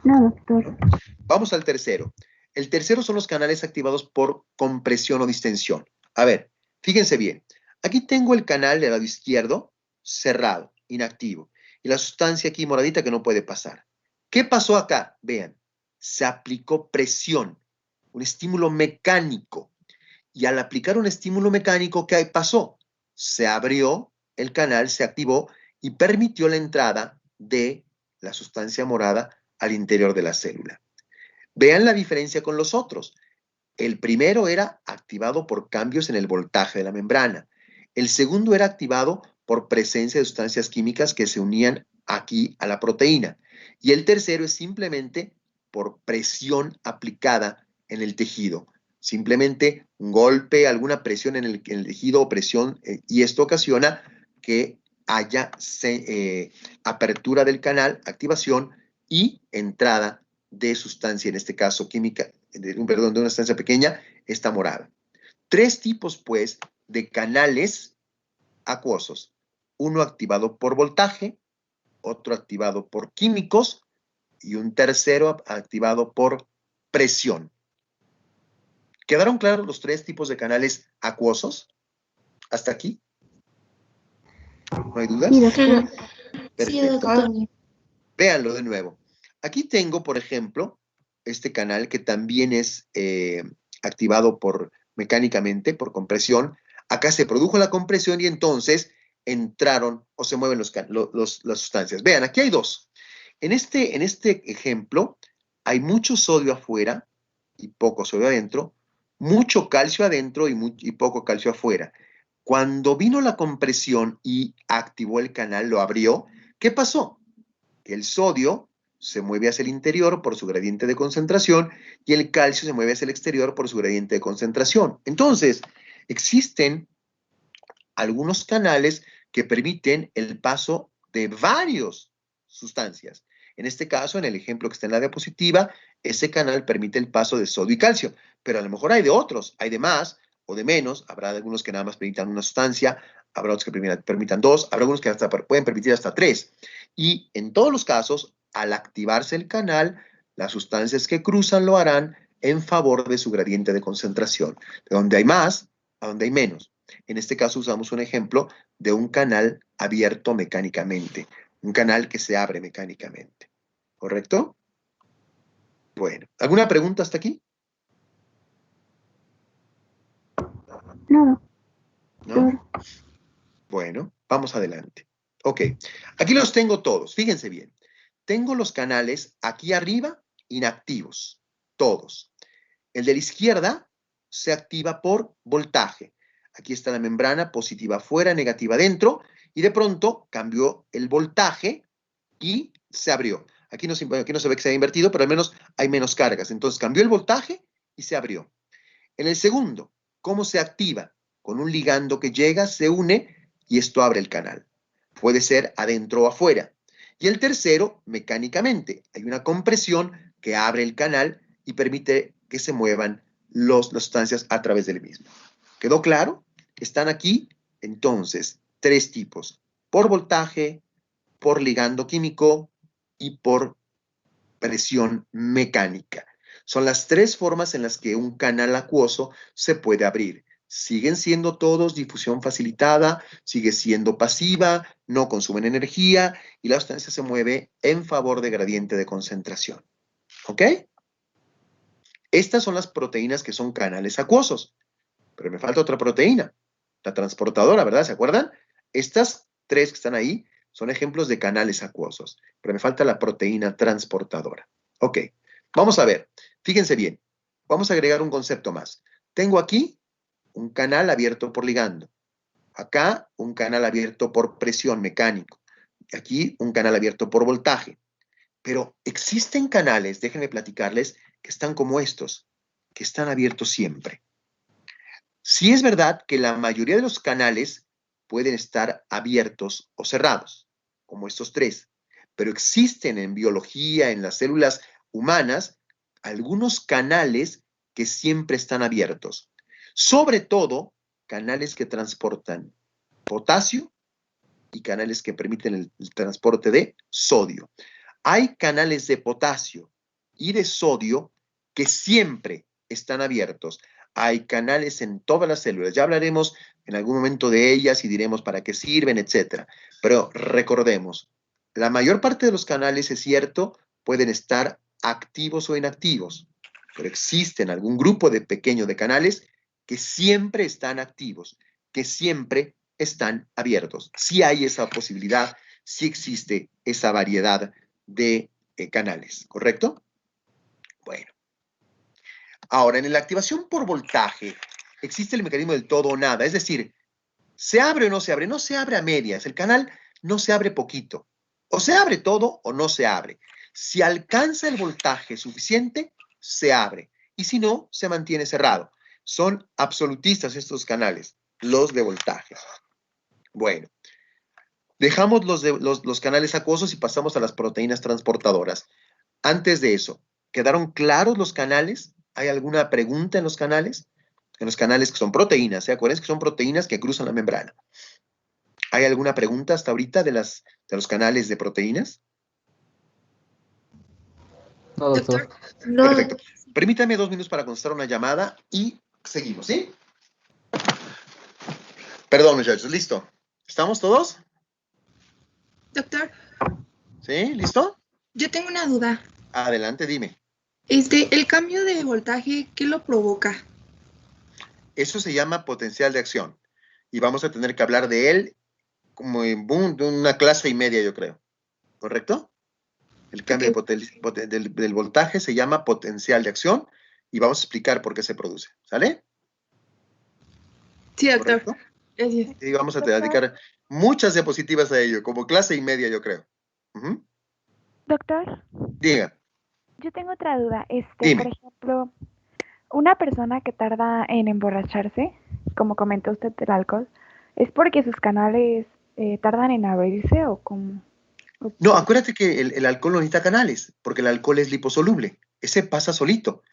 No, doctor. Vamos al tercero. El tercero son los canales activados por compresión o distensión. A ver, fíjense bien. Aquí tengo el canal del lado izquierdo cerrado, inactivo. Y la sustancia aquí moradita que no puede pasar. ¿Qué pasó acá? Vean, se aplicó presión, un estímulo mecánico. Y al aplicar un estímulo mecánico, ¿qué pasó? Se abrió el canal, se activó y permitió la entrada de la sustancia morada al interior de la célula. Vean la diferencia con los otros. El primero era activado por cambios en el voltaje de la membrana. El segundo era activado por presencia de sustancias químicas que se unían aquí a la proteína. Y el tercero es simplemente por presión aplicada en el tejido. Simplemente un golpe, alguna presión en el tejido o presión, y esto ocasiona que haya apertura del canal, activación y entrada de sustancia, en este caso química, de una sustancia pequeña, esta morada. Tres tipos, pues, de canales acuosos. Uno activado por voltaje, otro activado por químicos y un tercero activado por presión. ¿Quedaron claros los tres tipos de canales acuosos? ¿Hasta aquí? ¿No hay dudas? Sí, doctor. Perfecto. Sí, doctor. Véanlo de nuevo. Aquí tengo, por ejemplo, este canal que también es activado mecánicamente, por compresión. Acá se produjo la compresión y entonces entraron o se mueven las sustancias. Vean, aquí hay dos. En este ejemplo hay mucho sodio afuera y poco sodio adentro, mucho calcio adentro y poco calcio afuera. Cuando vino la compresión y activó el canal, lo abrió, ¿qué pasó? El sodio se mueve hacia el interior por su gradiente de concentración y el calcio se mueve hacia el exterior por su gradiente de concentración. Entonces, existen algunos canales que permiten el paso de varias sustancias. En este caso, en el ejemplo que está en la diapositiva, ese canal permite el paso de sodio y calcio, pero a lo mejor hay de otros, hay de más o de menos, habrá algunos que nada más permitan una sustancia, habrá otros que permitan dos, habrá algunos que hasta pueden permitir hasta tres. Y en todos los casos, al activarse el canal, las sustancias que cruzan lo harán en favor de su gradiente de concentración, de donde hay más a donde hay menos. En este caso usamos un ejemplo de un canal abierto mecánicamente, un canal que se abre mecánicamente. ¿Correcto? Bueno, ¿alguna pregunta hasta aquí? No. ¿No? Bueno, vamos adelante. Ok, aquí los tengo todos, fíjense bien. Tengo los canales aquí arriba inactivos, todos. El de la izquierda se activa por voltaje. Aquí está la membrana, positiva afuera, negativa adentro, y de pronto cambió el voltaje y se abrió. Aquí no se ve que se ha invertido, pero al menos hay menos cargas. Entonces cambió el voltaje y se abrió. En el segundo, ¿cómo se activa? Con un ligando que llega, se une y esto abre el canal. Puede ser adentro o afuera. Y el tercero, mecánicamente. Hay una compresión que abre el canal y permite que se muevan las sustancias a través del mismo. ¿Quedó claro? Están aquí, entonces, tres tipos. Por voltaje, por ligando químico y por presión mecánica. Son las tres formas en las que un canal acuoso se puede abrir. Siguen siendo todos difusión facilitada, sigue siendo pasiva, no consumen energía y la sustancia se mueve en favor de gradiente de concentración. ¿Ok? Estas son las proteínas que son canales acuosos. Pero me falta otra proteína, la transportadora, ¿verdad? ¿Se acuerdan? Estas tres que están ahí son ejemplos de canales acuosos, pero me falta la proteína transportadora. Ok, vamos a ver. Fíjense bien, vamos a agregar un concepto más. Tengo aquí un canal abierto por ligando. Acá un canal abierto por presión mecánico. Aquí un canal abierto por voltaje. Pero existen canales, déjenme platicarles, que están como estos, que están abiertos siempre. Sí es verdad que la mayoría de los canales pueden estar abiertos o cerrados, como estos tres, pero existen en biología, en las células humanas, algunos canales que siempre están abiertos. Sobre todo, canales que transportan potasio y canales que permiten el transporte de sodio. Hay canales de potasio y de sodio que siempre están abiertos. Hay canales en todas las células. Ya hablaremos en algún momento de ellas y diremos para qué sirven, etcétera. Pero recordemos, la mayor parte de los canales, es cierto, pueden estar activos o inactivos, pero existen algún grupo de pequeño de canales que siempre están activos, que siempre están abiertos. Sí hay esa posibilidad, sí existe esa variedad de canales, ¿correcto? Bueno. Ahora, en la activación por voltaje existe el mecanismo del todo o nada, es decir, ¿se abre o no se abre? No se abre a medias, el canal no se abre poquito. O se abre todo o no se abre. Si alcanza el voltaje suficiente, se abre. Y si no, se mantiene cerrado. Son absolutistas estos canales, los de voltaje. Bueno, dejamos los canales acuosos y pasamos a las proteínas transportadoras. Antes de eso, ¿quedaron claros los canales? ¿Hay alguna pregunta en los canales? En los canales que son proteínas, ¿se acuerdan que son proteínas que cruzan la membrana? ¿Hay alguna pregunta hasta ahorita de los canales de proteínas? No, doctor. No. Perfecto. Permítame 2 minutos para contestar una llamada y seguimos, ¿sí? Perdón, muchachos, ¿listo? ¿Estamos todos? Doctor, ¿Sí? ¿Listo? yo tengo una duda. Adelante, dime. El cambio de voltaje, ¿qué lo provoca? Eso se llama potencial de acción. Y vamos a tener que hablar de él como en de una clase y media, yo creo. ¿Correcto? El cambio del voltaje se llama potencial de acción y vamos a explicar por qué se produce. ¿Sale? Sí, doctor. ¿Correcto? Gracias. Y vamos a dedicar muchas diapositivas a ello, como clase y media, yo creo. Ujú. Doctor, Diga, yo tengo otra duda. Por dime. ejemplo, una persona que tarda en emborracharse, como comentó usted del alcohol, ¿es porque sus canales tardan en abrirse o cómo? ¿O No, por- acuérdate que el alcohol no necesita canales, porque el alcohol es liposoluble. Ese pasa solito.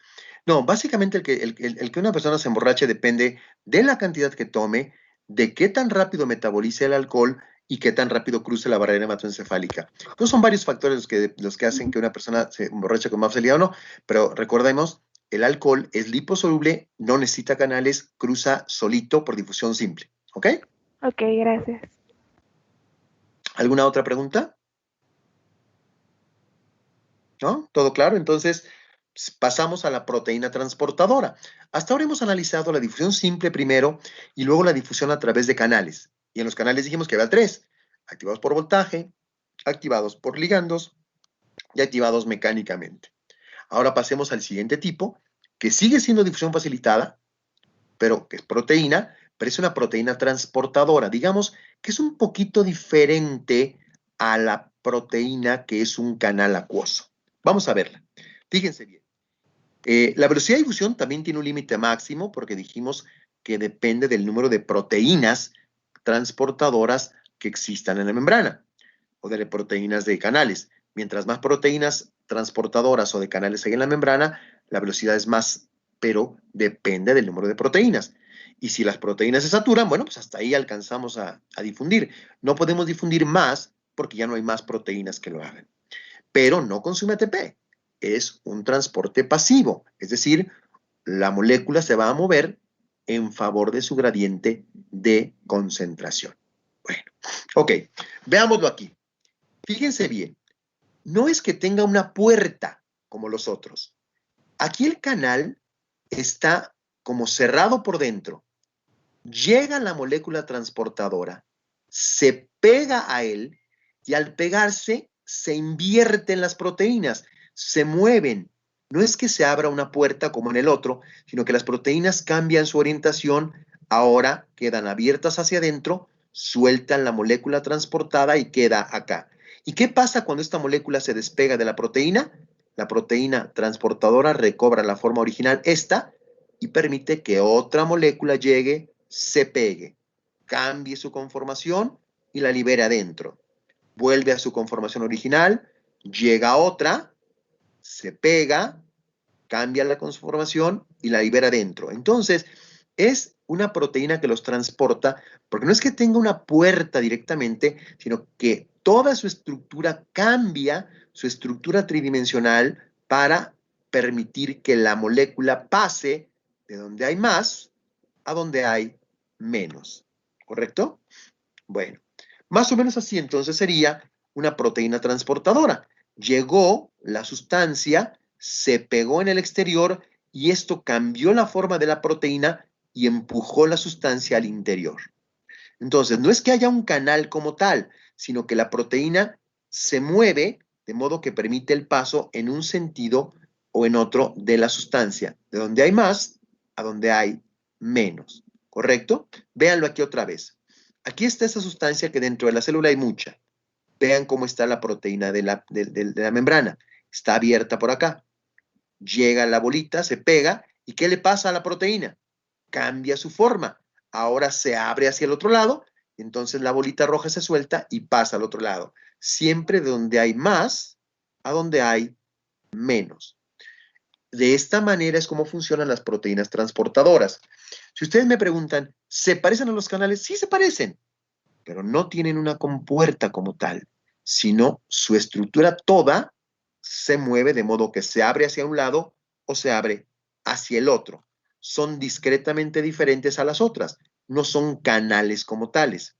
No, básicamente el que una persona se emborrache depende de la cantidad que tome, de qué tan rápido metabolice el alcohol y qué tan rápido cruce la barrera hematoencefálica. Entonces son varios factores los que hacen que una persona se emborrache con más facilidad o no, pero recordemos, el alcohol es liposoluble, no necesita canales, cruza solito por difusión simple. ¿Ok? Ok, gracias. ¿Alguna otra pregunta? ¿No? ¿Todo claro? Entonces, pasamos a la proteína transportadora. Hasta ahora hemos analizado la difusión simple primero y luego la difusión a través de canales. Y en los canales dijimos que había tres: activados por voltaje, activados por ligandos y activados mecánicamente. Ahora pasemos al siguiente tipo, que sigue siendo difusión facilitada, pero que es proteína, pero es una proteína transportadora. Digamos que es un poquito diferente a la proteína que es un canal acuoso. Vamos a verla. Fíjense bien. La velocidad de difusión también tiene un límite máximo porque dijimos que depende del número de proteínas transportadoras que existan en la membrana o de proteínas de canales. Mientras más proteínas transportadoras o de canales hay en la membrana, la velocidad es más, pero depende del número de proteínas. Y si las proteínas se saturan, bueno, pues hasta ahí alcanzamos a difundir. No podemos difundir más porque ya no hay más proteínas que lo hagan. Pero no consume ATP. Es un transporte pasivo, es decir, la molécula se va a mover en favor de su gradiente de concentración. Bueno, ok, veámoslo aquí. Fíjense bien, no es que tenga una puerta como los otros. Aquí el canal está como cerrado por dentro. Llega la molécula transportadora, se pega a él y al pegarse se invierten las proteínas, se mueven. No es que se abra una puerta como en el otro, sino que las proteínas cambian su orientación, ahora quedan abiertas hacia adentro, sueltan la molécula transportada y queda acá. ¿Y qué pasa cuando esta molécula se despega de la proteína? La proteína transportadora recobra la forma original, esta, y permite que otra molécula llegue, se pegue, cambie su conformación y la libere adentro. Vuelve a su conformación original, llega otra, se pega, cambia la conformación y la libera adentro. Entonces, es una proteína que los transporta, porque no es que tenga una puerta directamente, sino que toda su estructura cambia, su estructura tridimensional, para permitir que la molécula pase de donde hay más a donde hay menos. ¿Correcto? Bueno, más o menos así entonces sería una proteína transportadora. Llegó la sustancia, se pegó en el exterior y esto cambió la forma de la proteína y empujó la sustancia al interior. Entonces, no es que haya un canal como tal, sino que la proteína se mueve de modo que permite el paso en un sentido o en otro de la sustancia, de donde hay más a donde hay menos. ¿Correcto? Véanlo aquí otra vez. Aquí está esa sustancia que dentro de la célula hay mucha. Vean cómo está la proteína de la membrana. Está abierta por acá. Llega la bolita, se pega. ¿Y qué le pasa a la proteína? Cambia su forma. Ahora se abre hacia el otro lado. Entonces la bolita roja se suelta y pasa al otro lado. Siempre de donde hay más a donde hay menos. De esta manera es como funcionan las proteínas transportadoras. Si ustedes me preguntan, ¿se parecen a los canales? Sí se parecen, pero no tienen una compuerta como tal, sino su estructura toda se mueve de modo que se abre hacia un lado o se abre hacia el otro. Son discretamente diferentes a las otras, no son canales como tales.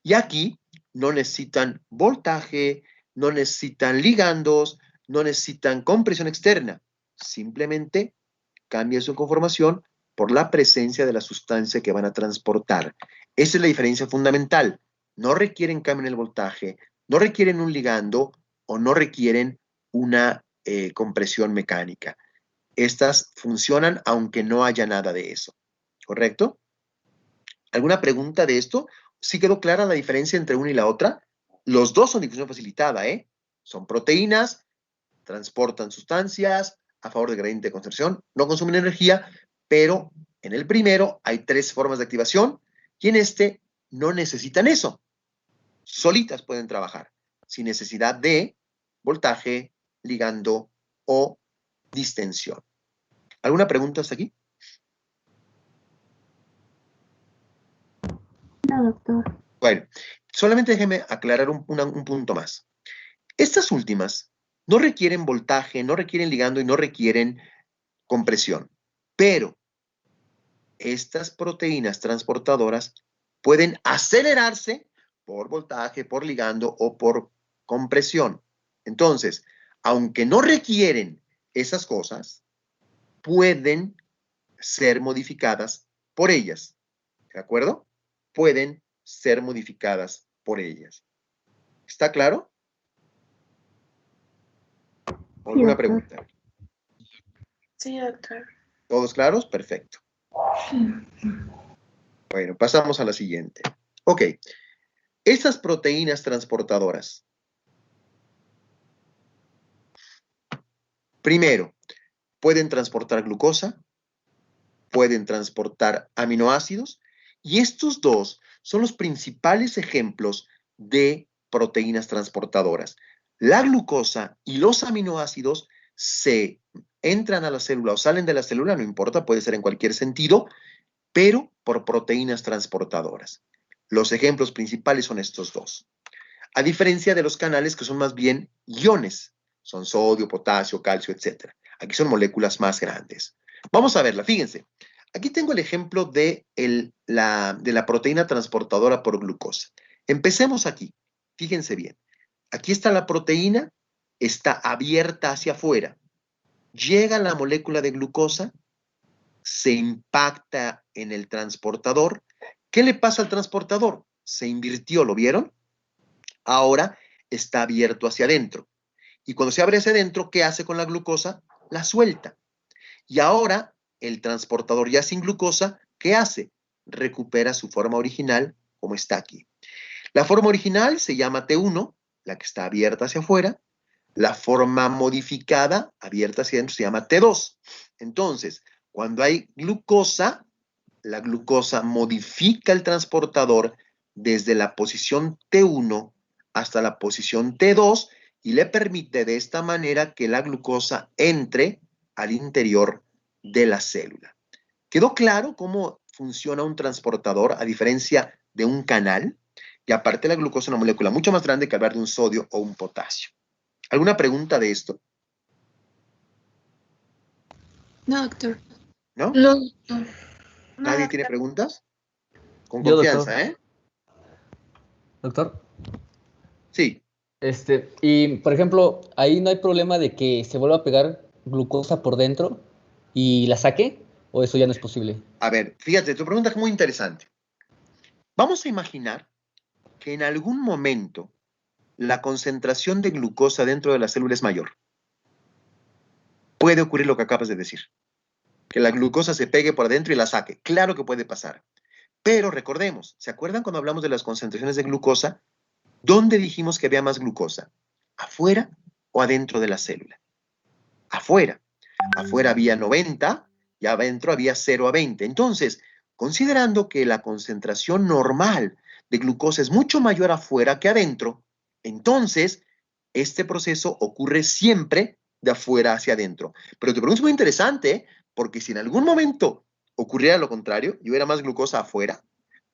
Y aquí no necesitan voltaje, no necesitan ligandos, no necesitan compresión externa, simplemente cambia su conformación por la presencia de la sustancia que van a transportar. Esa es la diferencia fundamental. No requieren cambio en el voltaje, no requieren un ligando o no requieren una compresión mecánica. estas funcionan aunque no haya nada de eso. ¿Correcto? ¿Alguna pregunta de esto? ¿Sí quedó clara la diferencia entre una y la otra? Los dos son difusión facilitada, ¿eh? Son proteínas, transportan sustancias a favor del gradiente de concentración, no consumen energía, pero en el primero hay 3 formas de activación y en este no necesitan eso. Solitas pueden trabajar, sin necesidad de voltaje, ligando o distensión. ¿Alguna pregunta hasta aquí? No, doctor. Bueno, solamente déjeme aclarar un punto más. Estas últimas no requieren voltaje, no requieren ligando y no requieren compresión, pero estas proteínas transportadoras pueden acelerarse por voltaje, por ligando o por compresión. Entonces, aunque no requieren esas cosas, pueden ser modificadas por ellas. ¿De acuerdo? Pueden ser modificadas por ellas. ¿Está claro? ¿Alguna pregunta? Sí, doctor. ¿Todos claros? Perfecto. Bueno, pasamos a la siguiente. Ok. Estas proteínas transportadoras. Primero, pueden transportar glucosa, pueden transportar aminoácidos, y estos dos son los principales ejemplos de proteínas transportadoras. La glucosa y los aminoácidos se entran a la célula o salen de la célula, no importa, puede ser en cualquier sentido, pero por proteínas transportadoras. Los ejemplos principales son estos dos. A diferencia de los canales que son más bien iones, son sodio, potasio, calcio, etc. Aquí son moléculas más grandes. Vamos a verla, fíjense. Aquí tengo el ejemplo de la proteína transportadora por glucosa. Empecemos aquí, fíjense bien. Aquí está la proteína, está abierta hacia afuera. Llega la molécula de glucosa, se impacta en el transportador. ¿Qué le pasa al transportador? Se invirtió, ¿lo vieron? Ahora está abierto hacia adentro. Y cuando se abre hacia adentro, ¿qué hace con la glucosa? La suelta. Y ahora el transportador ya sin glucosa, ¿qué hace? Recupera su forma original como está aquí. La forma original se llama T1, la que está abierta hacia afuera. La forma modificada, abierta hacia adentro, se llama T2. Entonces, cuando hay glucosa, la glucosa modifica el transportador desde la posición T1 hasta la posición T2 y le permite de esta manera que la glucosa entre al interior de la célula. ¿Quedó claro cómo funciona un transportador a diferencia de un canal? Y aparte la glucosa es una molécula mucho más grande que hablar de un sodio o un potasio. ¿Alguna pregunta de esto? No, doctor. ¿No? No, doctor. ¿Nadie tiene preguntas? Con Yo, confianza, doctor. ¿eh? Doctor. Sí. Y por ejemplo, ahí no hay problema de que se vuelva a pegar glucosa por dentro y la saque, o eso ya no es posible. A ver, fíjate, tu pregunta es muy interesante. Vamos a imaginar que en algún momento la concentración de glucosa dentro de la célula es mayor. Puede ocurrir lo que acabas de decir, que la glucosa se pegue por adentro y la saque. Claro que puede pasar. Pero recordemos, ¿se acuerdan cuando hablamos de las concentraciones de glucosa? ¿Dónde dijimos que había más glucosa? ¿Afuera o adentro de la célula? Afuera. Afuera había 90 y adentro había 0 a 20. Entonces, considerando que la concentración normal de glucosa es mucho mayor afuera que adentro, entonces este proceso ocurre siempre de afuera hacia adentro. Pero tu pregunta es muy interesante, ¿eh? Porque si en algún momento ocurriera lo contrario y hubiera más glucosa afuera,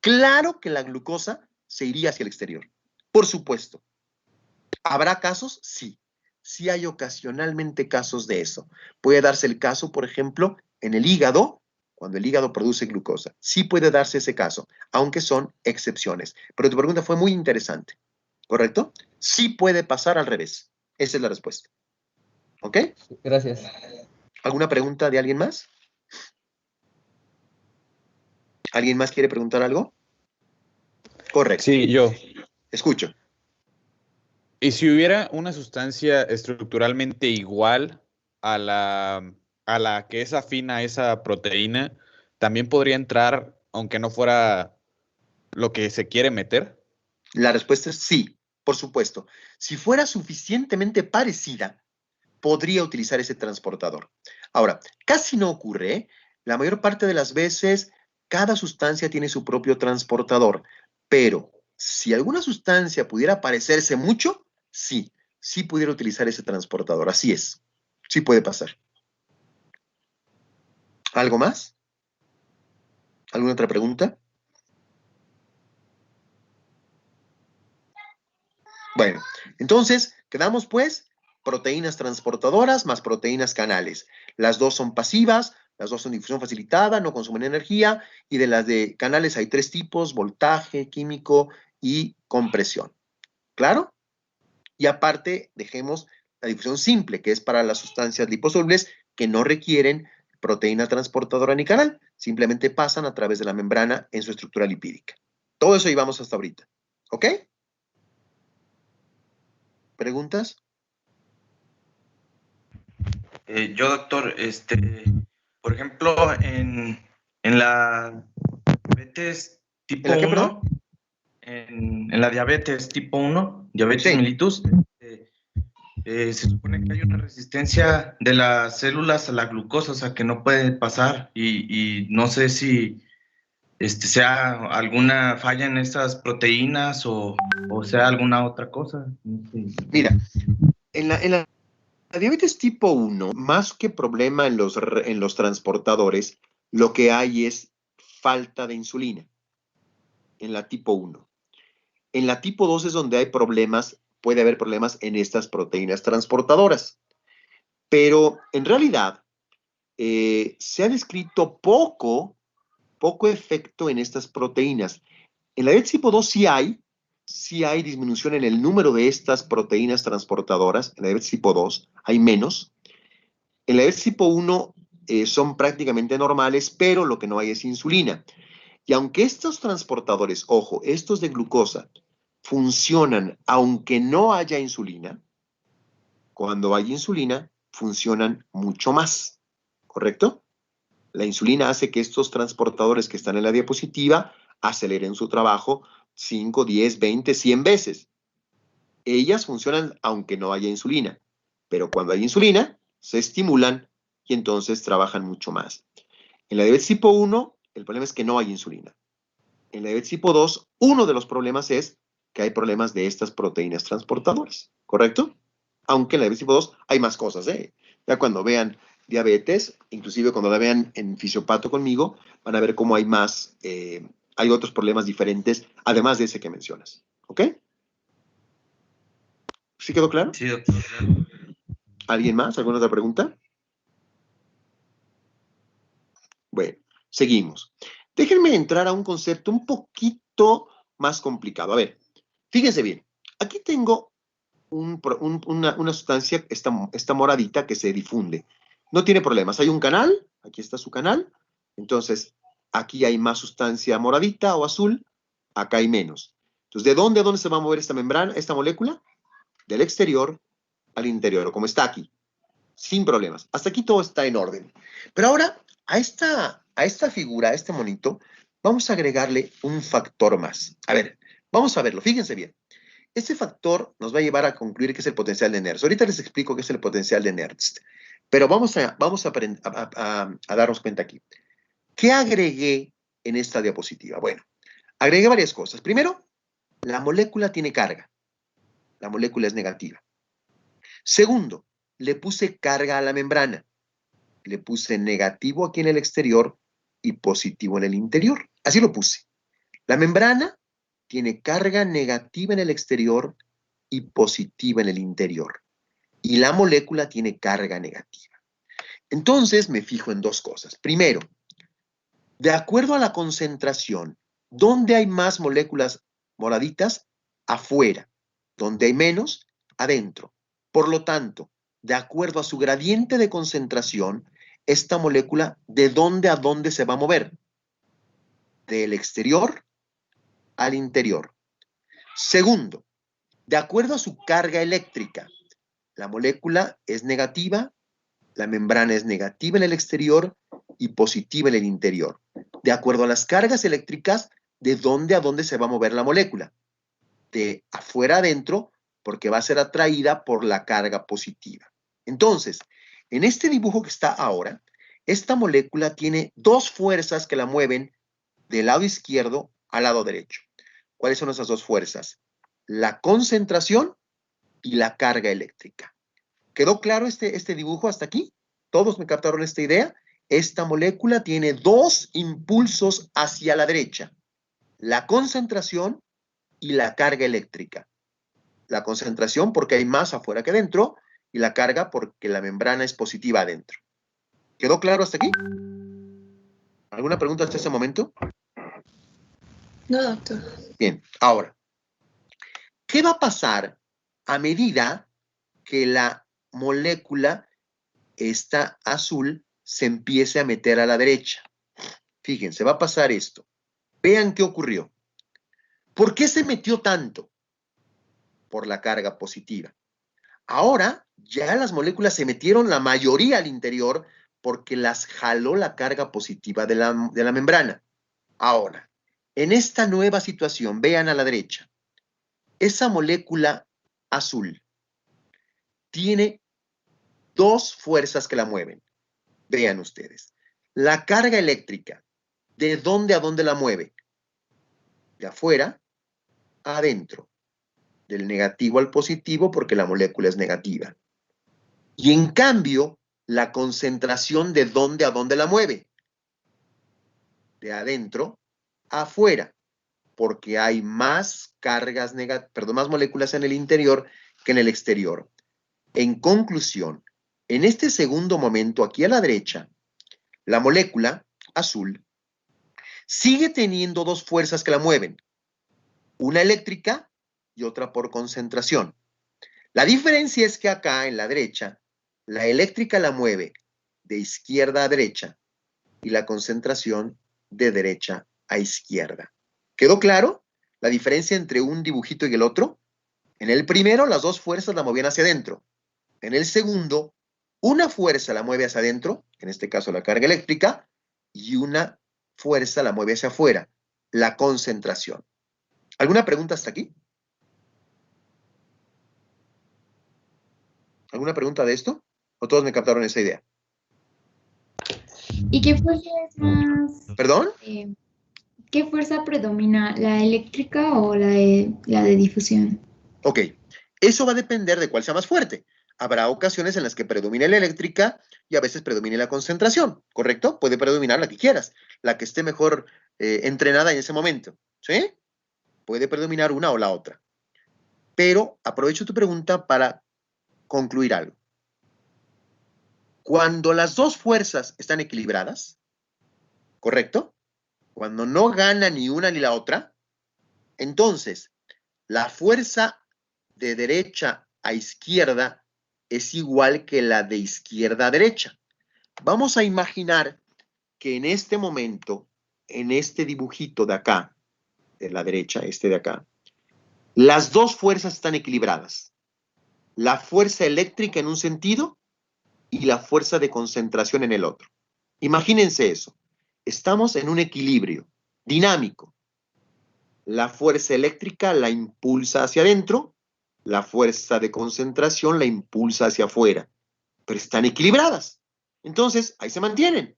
claro que la glucosa se iría hacia el exterior. Por supuesto. ¿Habrá casos? Sí. Sí hay ocasionalmente casos de eso. Puede darse el caso, por ejemplo, en el hígado, cuando el hígado produce glucosa. Sí puede darse ese caso, aunque son excepciones. Pero tu pregunta fue muy interesante, ¿correcto? Sí puede pasar al revés. Esa es la respuesta. ¿Ok? Gracias. ¿Alguna pregunta de alguien más? ¿Alguien más quiere preguntar algo? Correcto. Sí, yo. Escucho. ¿Y si hubiera una sustancia estructuralmente igual a la a la que es afín a esa proteína, también podría entrar, aunque no fuera lo que se quiere meter. La respuesta es sí, por supuesto. Si fuera suficientemente parecida, podría utilizar ese transportador. Ahora, casi no ocurre, ¿eh? La mayor parte de las veces, cada sustancia tiene su propio transportador, pero si alguna sustancia pudiera parecerse mucho, sí, sí pudiera utilizar ese transportador. Así es, sí puede pasar. ¿Algo más? ¿Alguna otra pregunta? Bueno, entonces, quedamos pues proteínas transportadoras más proteínas canales. Las dos son pasivas, las dos son difusión facilitada, no consumen energía, y de las de canales hay 3 tipos: voltaje, químico y compresión. ¿Claro? Y aparte, dejemos la difusión simple, que es para las sustancias liposolubles que no requieren proteína transportadora ni canal, simplemente pasan a través de la membrana en su estructura lipídica. Todo eso llevamos hasta ahorita. ¿Ok? ¿Preguntas? Yo, doctor, por ejemplo, en la diabetes tipo ¿En la qué, 1, perdón? en la diabetes tipo 1, diabetes Sí. mellitus, se supone que hay una resistencia de las células a la glucosa, o sea, que no puede pasar, y no sé si sea alguna falla en esas proteínas o sea alguna otra cosa. Mira, en la diabetes tipo 1, más que problema en los transportadores, lo que hay es falta de insulina en la tipo 1. En la tipo 2 es donde hay problemas, puede haber problemas en estas proteínas transportadoras. Pero en realidad se ha descrito poco efecto en estas proteínas. En la diabetes tipo 2 sí hay disminución en el número de estas proteínas transportadoras. En la diabetes tipo 2 hay menos. En la diabetes tipo 1 son prácticamente normales, pero lo que no hay es insulina. Y aunque estos transportadores, ojo, estos de glucosa, funcionan aunque no haya insulina, cuando hay insulina, funcionan mucho más, ¿correcto? La insulina hace que estos transportadores que están en la diapositiva aceleren su trabajo 5, 10, 20, 100 veces. Ellas funcionan aunque no haya insulina, pero cuando hay insulina, se estimulan y entonces trabajan mucho más. En la diabetes tipo 1, el problema es que no hay insulina. En la diabetes tipo 2, uno de los problemas es que hay problemas de estas proteínas transportadoras, ¿correcto? Aunque en la diabetes tipo 2 hay más cosas, ¿eh? Ya cuando vean diabetes, inclusive cuando la vean en fisiopato conmigo, van a ver cómo hay más, hay otros problemas diferentes, además de ese que mencionas, ¿ok? ¿Sí quedó claro? Sí, doctor. ¿Alguien más? ¿Alguna otra pregunta? Bueno, seguimos. Déjenme entrar a un concepto un poquito más complicado. A ver, fíjense bien. Aquí tengo una sustancia, esta moradita que se difunde. No tiene problemas. Hay un canal, aquí está su canal. Entonces, aquí hay más sustancia moradita o azul, acá hay menos. Entonces, ¿de dónde a dónde se va a mover esta membrana, esta molécula? Del exterior al interior, como está aquí, sin problemas. Hasta aquí todo está en orden. Pero ahora, a esta figura, a este monito, vamos a agregarle un factor más. A ver, vamos a verlo, fíjense bien. Este factor nos va a llevar a concluir que es el potencial de Nernst. Ahorita les explico qué es el potencial de Nernst, pero vamos a darnos cuenta aquí. ¿Qué agregué en esta diapositiva? Bueno, agregué varias cosas. Primero, la molécula tiene carga. La molécula es negativa. Segundo, le puse carga a la membrana. Le puse negativo aquí en el exterior y positivo en el interior. Así lo puse. La membrana tiene carga negativa en el exterior y positiva en el interior. Y la molécula tiene carga negativa. Entonces me fijo en dos cosas. Primero, de acuerdo a la concentración, ¿dónde hay más moléculas moraditas? Afuera. ¿Dónde hay menos? Adentro. Por lo tanto, de acuerdo a su gradiente de concentración, esta molécula, ¿de dónde a dónde se va a mover? Del exterior al interior. Segundo, de acuerdo a su carga eléctrica, la molécula es negativa La membrana es negativa en el exterior y positiva en el interior. De acuerdo a las cargas eléctricas, ¿de dónde a dónde se va a mover la molécula? De afuera adentro, porque va a ser atraída por la carga positiva. Entonces, en este dibujo que está ahora, esta molécula tiene dos fuerzas que la mueven del lado izquierdo al lado derecho. ¿Cuáles son esas dos fuerzas? La concentración y la carga eléctrica. ¿Quedó claro este dibujo hasta aquí? ¿Todos me captaron esta idea? Esta molécula tiene dos impulsos hacia la derecha. La concentración y la carga eléctrica. La concentración porque hay más afuera que dentro y la carga porque la membrana es positiva adentro. ¿Quedó claro hasta aquí? ¿Alguna pregunta hasta ese momento? No, doctor. Bien, ahora, ¿qué va a pasar a medida que la molécula, esta azul, se empiece a meter a la derecha? Fíjense, va a pasar esto. Vean qué ocurrió. ¿Por qué se metió tanto? Por la carga positiva. Ahora ya las moléculas se metieron la mayoría al interior porque las jaló la carga positiva de la membrana. Ahora, en esta nueva situación, vean a la derecha, esa molécula azul tiene dos fuerzas que la mueven. Vean ustedes. La carga eléctrica, ¿de dónde a dónde la mueve? De afuera a adentro. Del negativo al positivo porque la molécula es negativa. Y en cambio, la concentración de dónde a dónde la mueve. De adentro a afuera, porque hay más cargas más moléculas en el interior que en el exterior. En conclusión, en este segundo momento, aquí a la derecha, la molécula azul sigue teniendo dos fuerzas que la mueven. Una eléctrica y otra por concentración. La diferencia es que acá en la derecha, la eléctrica la mueve de izquierda a derecha y la concentración de derecha a izquierda. ¿Quedó claro la diferencia entre un dibujito y el otro? En el primero, las dos fuerzas la movían hacia adentro. En el segundo, una fuerza la mueve hacia adentro, en este caso la carga eléctrica, y una fuerza la mueve hacia afuera, la concentración. ¿Alguna pregunta hasta aquí? ¿Alguna pregunta de esto? ¿O todos me captaron esa idea? ¿Y qué fuerza es más? ¿Perdón? ¿Qué fuerza predomina, la eléctrica o la de difusión? Ok, eso va a depender de cuál sea más fuerte. Habrá ocasiones en las que predomine la eléctrica y a veces predomine la concentración, ¿correcto? Puede predominar la que quieras, la que esté mejor entrenada en ese momento, ¿sí? Puede predominar una o la otra. Pero aprovecho tu pregunta para concluir algo. Cuando las dos fuerzas están equilibradas, ¿correcto? Cuando no gana ni una ni la otra, entonces la fuerza de derecha a izquierda es igual que la de izquierda a derecha. Vamos a imaginar que en este momento, en este dibujito de acá, de la derecha, este de acá, las dos fuerzas están equilibradas. La fuerza eléctrica en un sentido y la fuerza de concentración en el otro. Imagínense eso. Estamos en un equilibrio dinámico. La fuerza eléctrica la impulsa hacia adentro, la fuerza de concentración la impulsa hacia afuera, pero están equilibradas. Entonces, ahí se mantienen,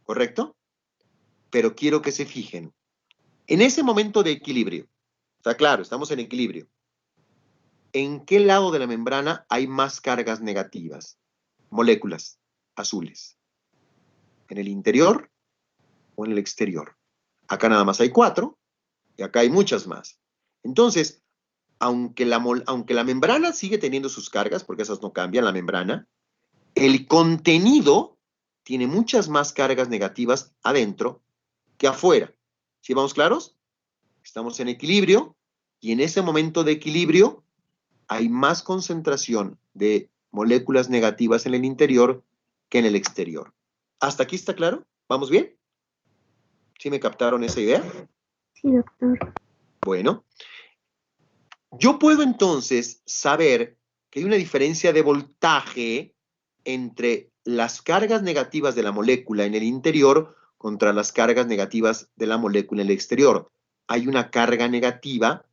¿correcto? Pero quiero que se fijen. En ese momento de equilibrio, está claro, estamos en equilibrio. ¿En qué lado de la membrana hay más cargas negativas? Moléculas azules. ¿En el interior o en el exterior? Acá nada más hay 4 y acá hay muchas más. Entonces, aunque la membrana sigue teniendo sus cargas, porque esas no cambian, la membrana, el contenido tiene muchas más cargas negativas adentro que afuera. ¿Sí vamos claros? Estamos en equilibrio y en ese momento de equilibrio hay más concentración de moléculas negativas en el interior que en el exterior. ¿Hasta aquí está claro? ¿Vamos bien? ¿Sí me captaron esa idea? Sí, doctor. Bueno, yo puedo entonces saber que hay una diferencia de voltaje entre las cargas negativas de la molécula en el interior contra las cargas negativas de la molécula en el exterior. Hay una carga negativa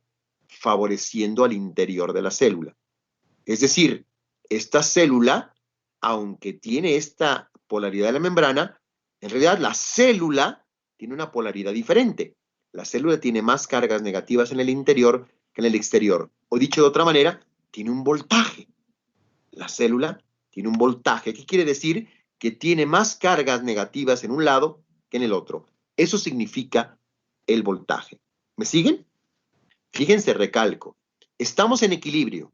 favoreciendo al interior de la célula. Es decir, esta célula, aunque tiene esta polaridad de la membrana, en realidad la célula tiene una polaridad diferente. La célula tiene más cargas negativas en el interior que en el exterior. O dicho de otra manera, tiene un voltaje. La célula tiene un voltaje. ¿Qué quiere decir? Que tiene más cargas negativas en un lado que en el otro. Eso significa el voltaje. ¿Me siguen? Fíjense, recalco. Estamos en equilibrio.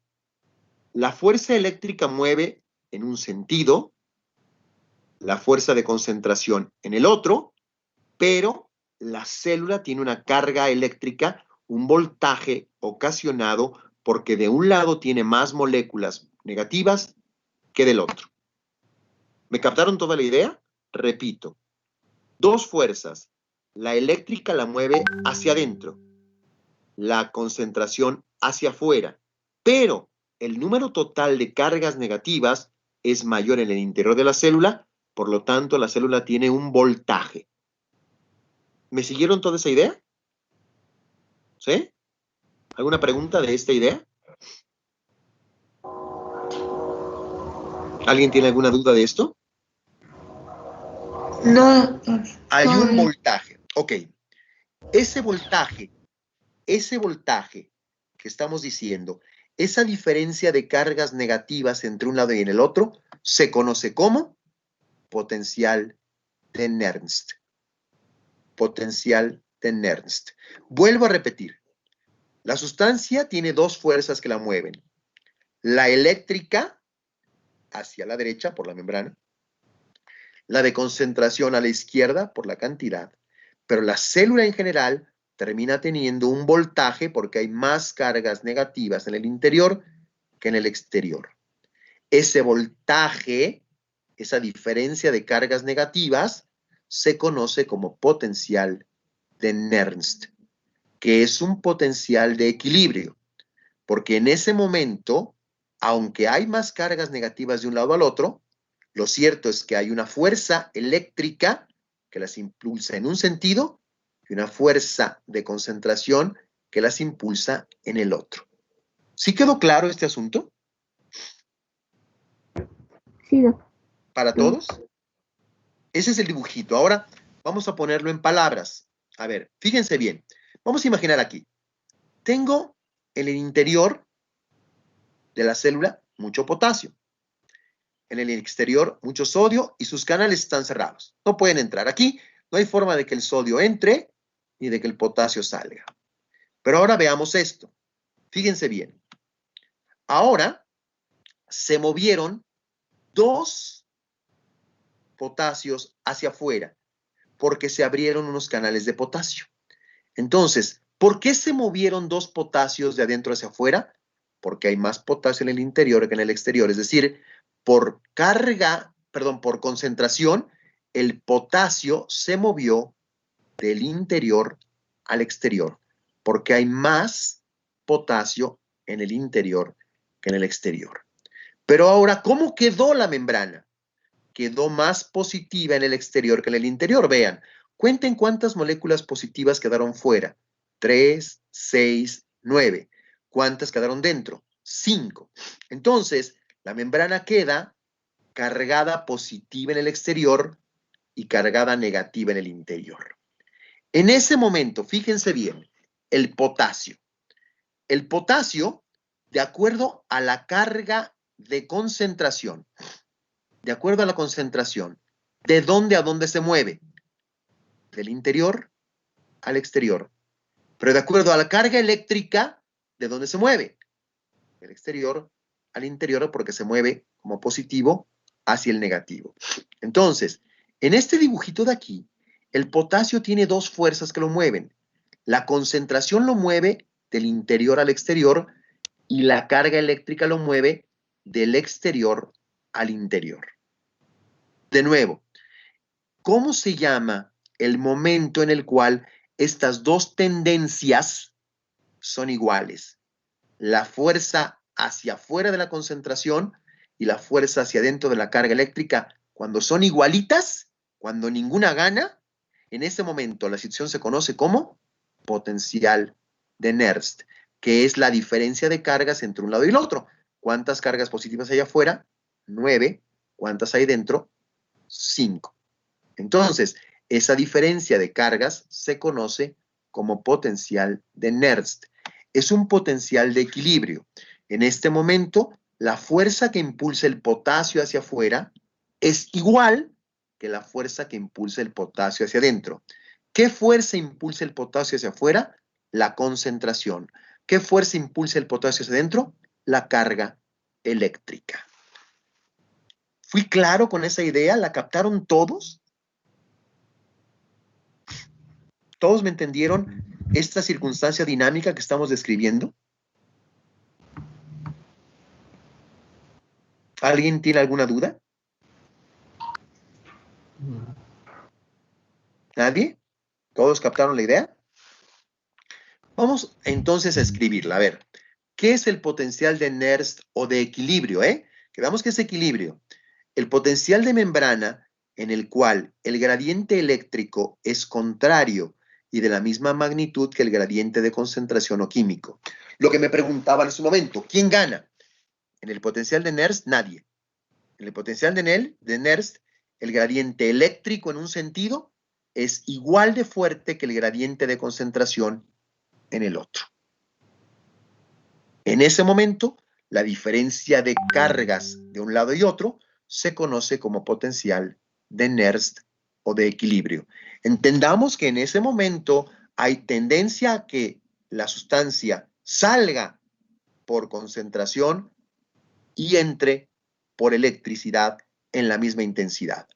La fuerza eléctrica mueve en un sentido, la fuerza de concentración en el otro, pero la célula tiene una carga eléctrica, un voltaje ocasionado porque de un lado tiene más moléculas negativas que del otro. ¿Me captaron toda la idea? Repito, dos fuerzas. La eléctrica la mueve hacia adentro, la concentración hacia afuera, pero el número total de cargas negativas es mayor en el interior de la célula, por lo tanto la célula tiene un voltaje. ¿Me siguieron toda esa idea? ¿Sí? ¿Alguna pregunta de esta idea? ¿Alguien tiene alguna duda de esto? No, doctor. Hay Todo un bien. voltaje. Ok. Ese voltaje que estamos diciendo, esa diferencia de cargas negativas entre un lado y en el otro, se conoce como potencial de Nernst. Potencial de Nernst. Vuelvo a repetir. La sustancia tiene dos fuerzas que la mueven. La eléctrica, hacia la derecha por la membrana, la de concentración a la izquierda por la cantidad, pero la célula en general termina teniendo un voltaje porque hay más cargas negativas en el interior que en el exterior. Ese voltaje, esa diferencia de cargas negativas, se conoce como potencial de Nernst, que es un potencial de equilibrio, porque en ese momento, aunque hay más cargas negativas de un lado al otro, lo cierto es que hay una fuerza eléctrica que las impulsa en un sentido y una fuerza de concentración que las impulsa en el otro. ¿Sí quedó claro este asunto? Sí, doctor. ¿Para todos? Ese es el dibujito. Ahora vamos a ponerlo en palabras. A ver, fíjense bien. Vamos a imaginar aquí. Tengo en el interior de la célula mucho potasio. En el exterior mucho sodio y sus canales están cerrados. No pueden entrar aquí. No hay forma de que el sodio entre ni de que el potasio salga. Pero ahora veamos esto. Fíjense bien. Ahora se movieron dos potasios hacia afuera porque se abrieron unos canales de potasio. Entonces, ¿por qué se movieron dos potasios de adentro hacia afuera? Porque hay más potasio en el interior que en el exterior. Es decir, por por concentración, el potasio se movió del interior al exterior, porque hay más potasio en el interior que en el exterior. Pero ahora, ¿cómo quedó la membrana? Quedó más positiva en el exterior que en el interior. Vean, cuenten cuántas moléculas positivas quedaron fuera. 3, 6, 9. ¿Cuántas quedaron dentro? 5. Entonces, la membrana queda cargada positiva en el exterior y cargada negativa en el interior. En ese momento, fíjense bien, el potasio. El potasio, de acuerdo a la carga de concentración, ¿de dónde a dónde se mueve? Del interior al exterior. Pero de acuerdo a la carga eléctrica, ¿de dónde se mueve? Del exterior al interior, porque se mueve como positivo hacia el negativo. Entonces, en este dibujito de aquí, el potasio tiene dos fuerzas que lo mueven. La concentración lo mueve del interior al exterior y la carga eléctrica lo mueve del exterior al interior. De nuevo, ¿cómo se llama el momento en el cual estas dos tendencias son iguales? La fuerza hacia afuera de la concentración y la fuerza hacia adentro de la carga eléctrica. Cuando son igualitas, cuando ninguna gana, en ese momento la situación se conoce como potencial de Nernst, que es la diferencia de cargas entre un lado y el otro. ¿Cuántas cargas positivas hay afuera? 9. ¿Cuántas hay dentro? 5. Entonces, esa diferencia de cargas se conoce como potencial de Nernst. Es un potencial de equilibrio. En este momento, la fuerza que impulsa el potasio hacia afuera es igual que la fuerza que impulsa el potasio hacia adentro. ¿Qué fuerza impulsa el potasio hacia afuera? La concentración. ¿Qué fuerza impulsa el potasio hacia adentro? La carga eléctrica. ¿Fui claro con esa idea? ¿La captaron todos? ¿Todos me entendieron esta circunstancia dinámica que estamos describiendo? ¿Alguien tiene alguna duda? ¿Nadie? ¿Todos captaron la idea? Vamos entonces a escribirla. A ver, ¿qué es el potencial de Nernst o de equilibrio? Que veamos que es equilibrio. El potencial de membrana en el cual el gradiente eléctrico es contrario y de la misma magnitud que el gradiente de concentración o químico. Lo que me preguntaban en su momento, ¿quién gana? En el potencial de Nernst, nadie. En el potencial de Nernst, el gradiente eléctrico en un sentido es igual de fuerte que el gradiente de concentración en el otro. En ese momento, la diferencia de cargas de un lado y otro se conoce como potencial de Nernst o de equilibrio. Entendamos que en ese momento hay tendencia a que la sustancia salga por concentración y entre por electricidad en la misma intensidad.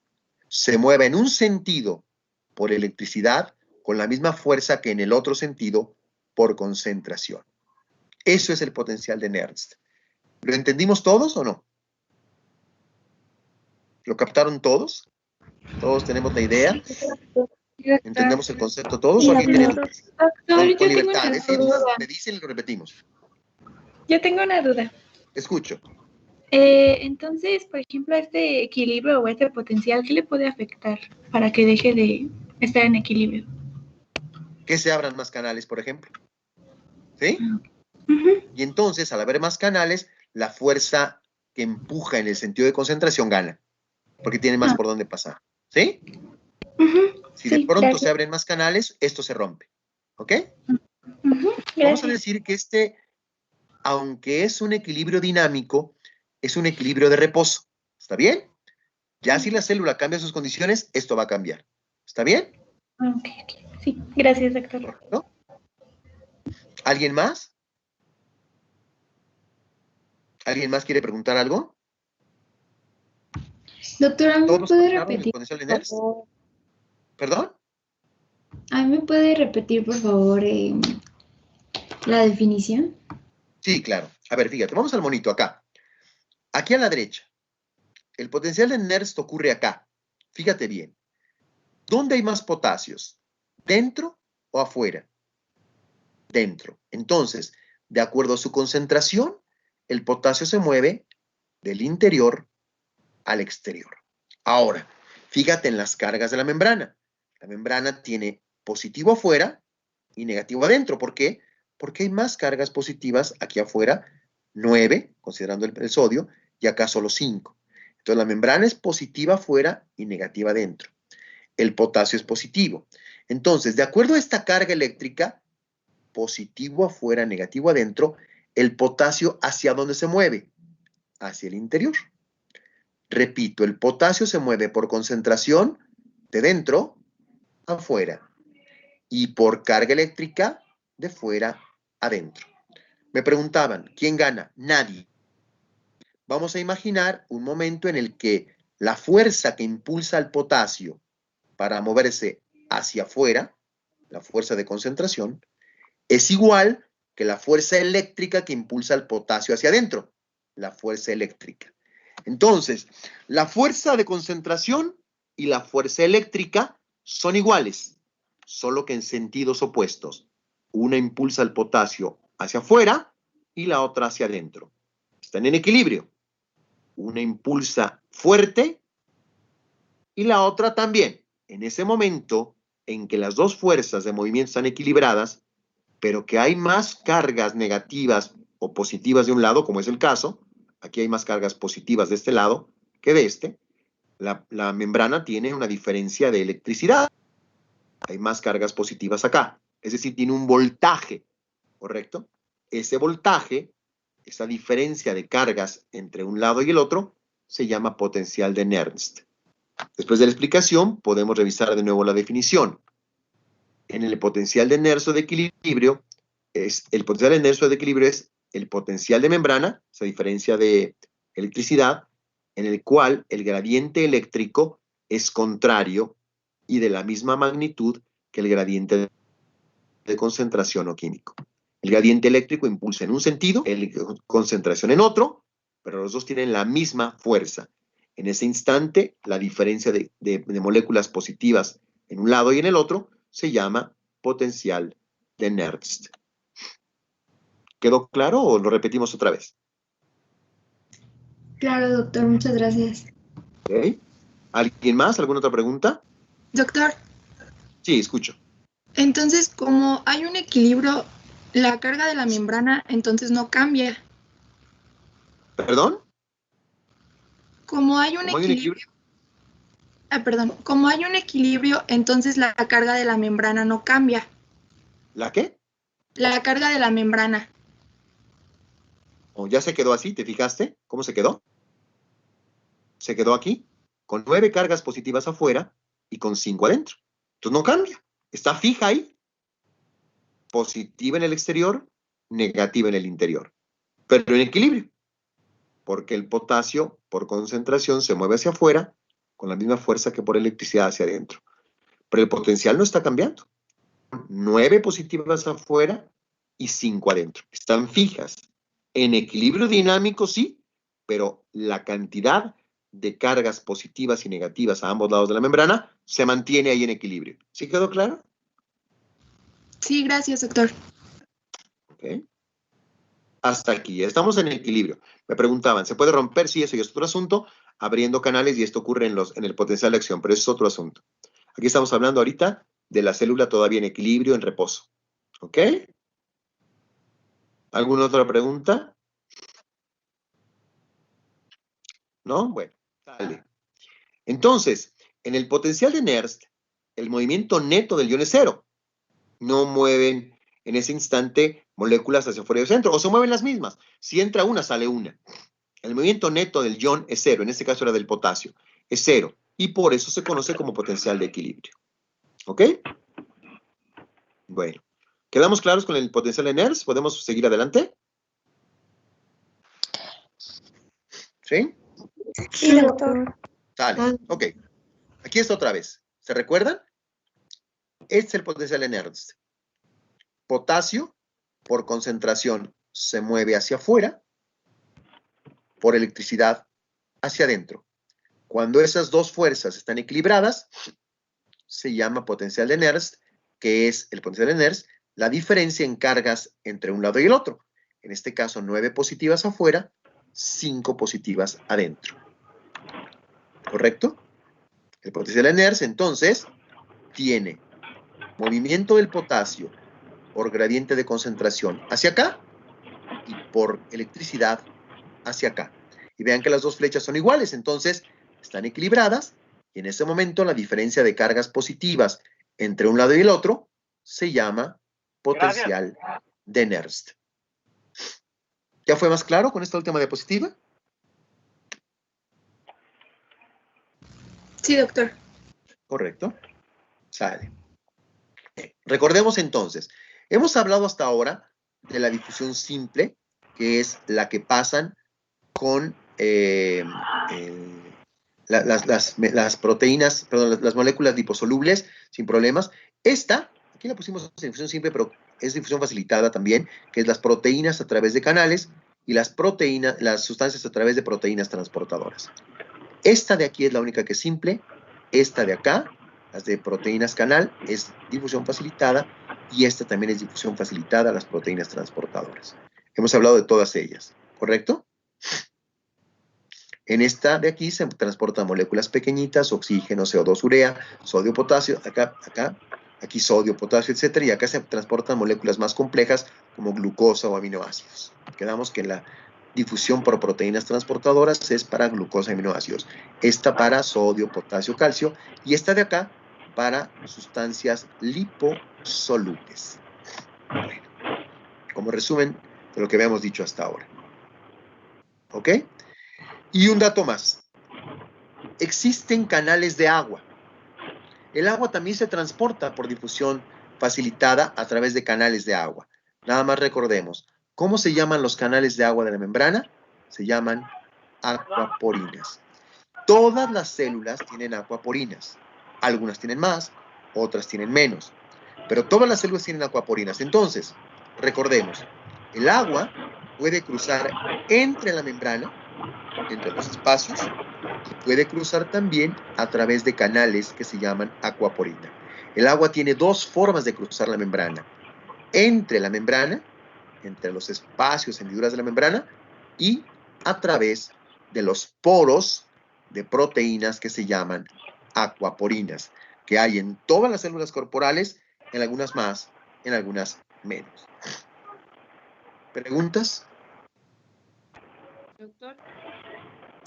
Se mueve en un sentido por electricidad con la misma fuerza que en el otro sentido por concentración. Eso es el potencial de Nernst. ¿Lo entendimos todos o no? ¿Lo captaron todos? ¿Todos tenemos la idea? ¿Entendemos el concepto todos? ¿O alguien tiene dudas? Con libertad, me dicen y lo repetimos. Yo tengo una duda. Escucho. Entonces, por ejemplo, este equilibrio o este potencial, ¿qué le puede afectar para que deje de estar en equilibrio? Que se abran más canales, por ejemplo. ¿Sí? Uh-huh. Y entonces, al haber más canales, la fuerza que empuja en el sentido de concentración gana, porque tiene más por dónde pasar. ¿Sí? Uh-huh. Si de pronto se abren más canales, esto se rompe. ¿Ok? Uh-huh. Vamos a decir que aunque es un equilibrio dinámico, es un equilibrio de reposo. ¿Está bien? Ya si la célula cambia sus condiciones, esto va a cambiar. ¿Está bien? Ok. Sí, gracias, doctor. ¿No? ¿Alguien más? ¿Alguien más quiere preguntar algo? Doctora, ¿me puede repetir? ¿Perdón? ¿A mí me puede repetir, por favor, la definición? Sí, claro. A ver, fíjate, vamos al monito acá. Aquí a la derecha. El potencial de Nernst ocurre acá. Fíjate bien. ¿Dónde hay más potasios? ¿Dentro o afuera? Dentro. Entonces, de acuerdo a su concentración, el potasio se mueve del interior al exterior. Ahora, fíjate en las cargas de la membrana. La membrana tiene positivo afuera y negativo adentro. ¿Por qué? Porque hay más cargas positivas aquí afuera, 9, considerando el sodio, y acá solo 5. Entonces la membrana es positiva afuera y negativa adentro. El potasio es positivo. Entonces, de acuerdo a esta carga eléctrica, positivo afuera, negativo adentro, el potasio ¿hacia dónde se mueve? Hacia el interior. Repito, el potasio se mueve por concentración de dentro a afuera y por carga eléctrica de fuera adentro. Me preguntaban, ¿quién gana? Nadie. Vamos a imaginar un momento en el que la fuerza que impulsa al potasio para moverse hacia afuera, la fuerza de concentración, es igual que la fuerza eléctrica que impulsa al potasio hacia adentro, la fuerza eléctrica. Entonces, la fuerza de concentración y la fuerza eléctrica son iguales, solo que en sentidos opuestos. Una impulsa el potasio hacia afuera y la otra hacia adentro. Están en equilibrio. Una impulsa fuerte y la otra también. En ese momento en que las dos fuerzas de movimiento están equilibradas, pero que hay más cargas negativas o positivas de un lado, como es el caso, aquí hay más cargas positivas de este lado que de este, la membrana tiene una diferencia de electricidad. Hay más cargas positivas acá. Es decir, tiene un voltaje, ¿correcto? Ese voltaje, esa diferencia de cargas entre un lado y el otro, se llama potencial de Nernst. Después de la explicación, podemos revisar de nuevo la definición. En el potencial de Nernst o de equilibrio, el potencial de Nernst o de equilibrio es el potencial de membrana, esa diferencia de electricidad, en el cual el gradiente eléctrico es contrario y de la misma magnitud que el gradiente de concentración o químico. El gradiente eléctrico impulsa en un sentido, el de concentración en otro, pero los dos tienen la misma fuerza. En ese instante, la diferencia de moléculas positivas en un lado y en el otro se llama potencial de Nernst. ¿Quedó claro o lo repetimos otra vez? Claro, doctor, muchas gracias. ¿Okay? ¿Alguien más? ¿Alguna otra pregunta? Doctor, Sí, escucho. entonces como hay un equilibrio, la carga de la membrana entonces no cambia. ¿Perdón? Como hay un ¿Cómo hay un equilibrio? como hay un equilibrio, entonces la carga de la membrana no cambia. ¿La qué? La carga de la membrana. ¿O ya se quedó así? ¿Te fijaste? ¿Cómo se quedó? Se quedó aquí, con 9 cargas positivas afuera y con 5 adentro. Entonces no cambia. Está fija ahí. Positiva en el exterior, negativa en el interior. Pero en equilibrio. Porque el potasio, por concentración, se mueve hacia afuera con la misma fuerza que por electricidad hacia adentro. Pero el potencial no está cambiando. 9 positivas afuera y 5 adentro. Están fijas. En equilibrio dinámico, sí, pero la cantidad de cargas positivas y negativas a ambos lados de la membrana se mantiene ahí en equilibrio. ¿Sí quedó claro? Sí, gracias, doctor. Okay. Hasta aquí, estamos en equilibrio. Me preguntaban, ¿se puede romper? Sí, eso ya es otro asunto, abriendo canales y esto ocurre en el potencial de acción, pero eso es otro asunto. Aquí estamos hablando ahorita de la célula todavía en equilibrio, en reposo. ¿Ok? ¿Alguna otra pregunta? ¿No? Bueno, dale. Entonces, en el potencial de Nernst, el movimiento neto del ion es cero. No mueven en ese instante moléculas hacia afuera y hacia adentro, o se mueven las mismas. Si entra una, sale una. El movimiento neto del ion es cero, en este caso era del potasio, es cero, y por eso se conoce como potencial de equilibrio. ¿Ok? Bueno, ¿quedamos claros con el potencial de Nernst? ¿Podemos seguir adelante? ¿Sí? Sí, doctor. Sale, ok. Aquí está otra vez. ¿Se recuerdan? Este es el potencial de Nernst. Potasio, por concentración, se mueve hacia afuera, por electricidad, hacia adentro. Cuando esas dos fuerzas están equilibradas, se llama potencial de Nernst, que es el potencial de Nernst, la diferencia en cargas entre un lado y el otro. En este caso, 9 positivas afuera, 5 positivas adentro. ¿Correcto? El potencial de Nernst, entonces, tiene movimiento del potasio por gradiente de concentración hacia acá y por electricidad hacia acá. Y vean que las dos flechas son iguales, entonces están equilibradas y en ese momento la diferencia de cargas positivas entre un lado y el otro se llama potencial de Nernst. ¿Ya fue más claro con esta última diapositiva? Sí, doctor. Correcto. Sale. Recordemos entonces, hemos hablado hasta ahora de la difusión simple, que es la que pasan con las proteínas, perdón, las moléculas liposolubles sin problemas. Esta, aquí la pusimos en difusión simple, pero es difusión facilitada también, que es las proteínas a través de canales y las sustancias a través de proteínas transportadoras. Esta de aquí es la única que es simple, esta de acá, las de proteínas canal, es difusión facilitada y esta también es difusión facilitada, las proteínas transportadoras. Hemos hablado de todas ellas, ¿correcto? En esta de aquí se transportan moléculas pequeñitas, oxígeno, CO2, urea, sodio, potasio, aquí sodio, potasio, etcétera, y acá se transportan moléculas más complejas como glucosa o aminoácidos. Quedamos que la difusión por proteínas transportadoras es para glucosa y aminoácidos. Esta para sodio, potasio, calcio, y esta de acá para sustancias liposolubles. Bueno, como resumen de lo que habíamos dicho hasta ahora. ¿Ok? Y un dato más. Existen canales de agua. El agua también se transporta por difusión facilitada a través de canales de agua. Nada más recordemos, ¿cómo se llaman los canales de agua de la membrana? Se llaman acuaporinas. Todas las células tienen acuaporinas. Algunas tienen más, otras tienen menos. Pero todas las células tienen acuaporinas. Entonces, recordemos, el agua puede cruzar entre la membrana, entre los espacios, y puede cruzar también a través de canales que se llaman acuaporina. El agua tiene dos formas de cruzar la membrana. Entre la membrana, entre los espacios, hendiduras de la membrana, y a través de los poros de proteínas que se llaman acuaporinas, que hay en todas las células corporales, en algunas más, en algunas menos. ¿Preguntas? Doctor,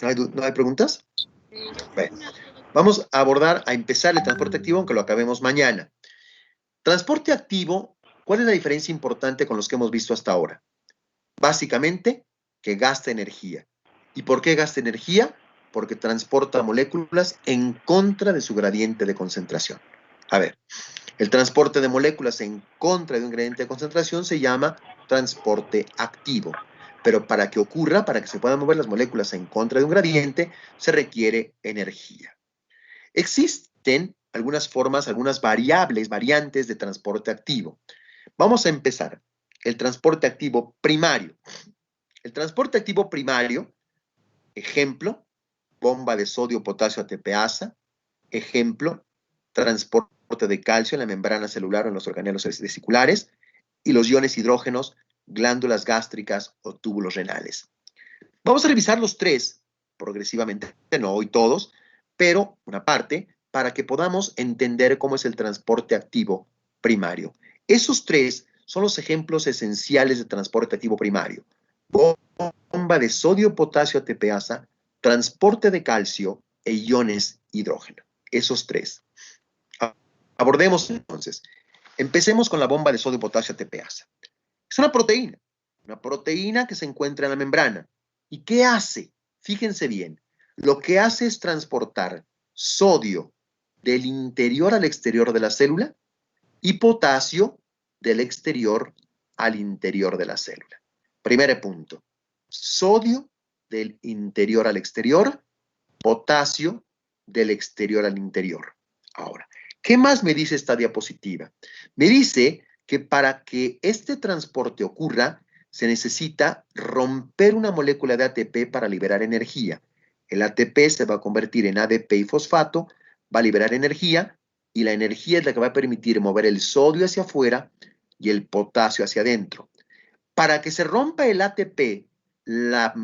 ¿No hay preguntas? Bueno, vamos a abordar, a empezar el transporte activo, aunque lo acabemos mañana. Transporte activo, ¿cuál es la diferencia importante con los que hemos visto hasta ahora? Básicamente, que gasta energía. ¿Y por qué gasta energía? Porque transporta moléculas en contra de su gradiente de concentración. A ver, el transporte de moléculas en contra de un gradiente de concentración se llama transporte activo. Pero para que ocurra, para que se puedan mover las moléculas en contra de un gradiente, se requiere energía. Existen algunas formas, algunas variantes de transporte activo. Vamos a empezar. El transporte activo primario. El transporte activo primario, ejemplo, bomba de sodio, potasio, ATPasa. Ejemplo, transporte de calcio en la membrana celular o en los organelos vesiculares. Y los iones hidrógenos, glándulas gástricas o túbulos renales. Vamos a revisar los tres progresivamente, no hoy todos, pero una parte, para que podamos entender cómo es el transporte activo primario. Esos tres son los ejemplos esenciales de transporte activo primario. Bomba de sodio, potasio, ATPasa, transporte de calcio e iones hidrógeno. Esos tres. Abordemos entonces. Empecemos con la bomba de sodio, potasio, ATPasa. Es una proteína que se encuentra en la membrana. ¿Y qué hace? Fíjense bien. Lo que hace es transportar sodio del interior al exterior de la célula y potasio del exterior al interior de la célula. Primer punto. Sodio del interior al exterior, potasio del exterior al interior. Ahora, ¿qué más me dice esta diapositiva? Me dice que para que este transporte ocurra, se necesita romper una molécula de ATP para liberar energía. El ATP se va a convertir en ADP y fosfato, va a liberar energía, y la energía es la que va a permitir mover el sodio hacia afuera y el potasio hacia adentro. Para que se rompa el ATP, la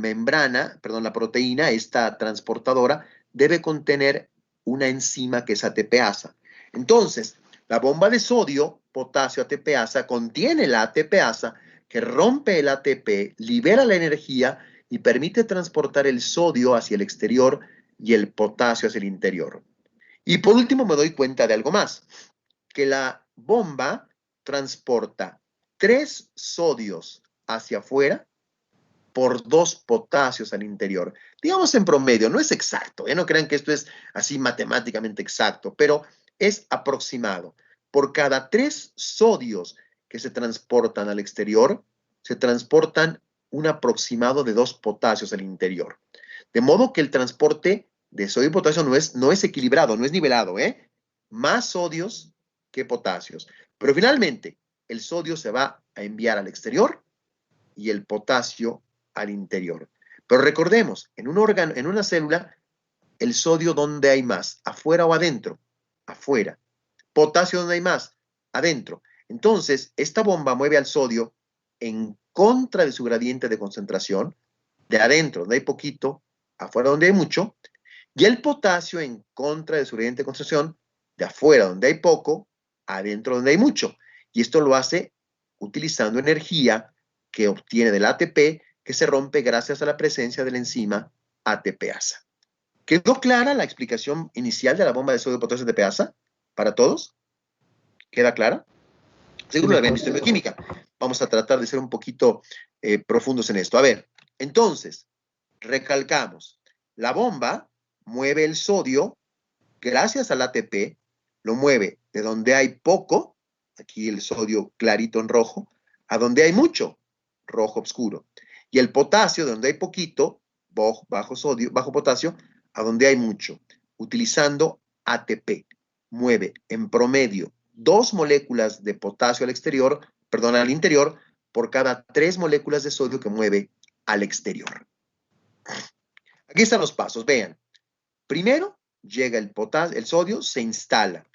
proteína, esta transportadora, debe contener una enzima que es ATPasa. Entonces, la bomba de sodio, potasio, ATPasa, contiene la ATPasa que rompe el ATP, libera la energía y permite transportar el sodio hacia el exterior y el potasio hacia el interior. Y por último me doy cuenta de algo más, que la bomba transporta 3 sodios hacia afuera por 2 potasios al interior. Digamos en promedio, no es exacto, no crean que esto es así matemáticamente exacto, pero es aproximado. Por cada 3 sodios que se transportan al exterior, se transportan un aproximado de 2 potasios al interior. De modo que el transporte de sodio y potasio no es equilibrado, no es nivelado, más sodios que potasios. Pero finalmente, el sodio se va a enviar al exterior y el potasio al interior. Pero recordemos, en un órgano, en una célula, el sodio, ¿dónde hay más? ¿Afuera o adentro? Afuera. Potasio, ¿dónde hay más? Adentro. Entonces, esta bomba mueve al sodio en contra de su gradiente de concentración, de adentro, donde hay poquito, afuera donde hay mucho, y el potasio en contra de su gradiente de concentración, de afuera donde hay poco, adentro donde hay mucho. Y esto lo hace utilizando energía que obtiene del ATP, que se rompe gracias a la presencia de la enzima ATPasa. ¿Quedó clara la explicación inicial de la bomba de sodio potasio ATPasa para todos? ¿Queda clara? Seguro la habían visto en bioquímica. Vamos a tratar de ser un poquito profundos en esto. A ver, entonces, recalcamos. La bomba mueve el sodio gracias al ATP, lo mueve de donde hay poco, aquí el sodio clarito en rojo, a donde hay mucho, rojo oscuro. Y el potasio, de donde hay poquito, bajo potasio, a donde hay mucho, utilizando ATP. Mueve en promedio 2 moléculas de potasio al interior, por cada 3 moléculas de sodio que mueve al exterior. Aquí están los pasos, vean. Primero, llega el sodio, se instala.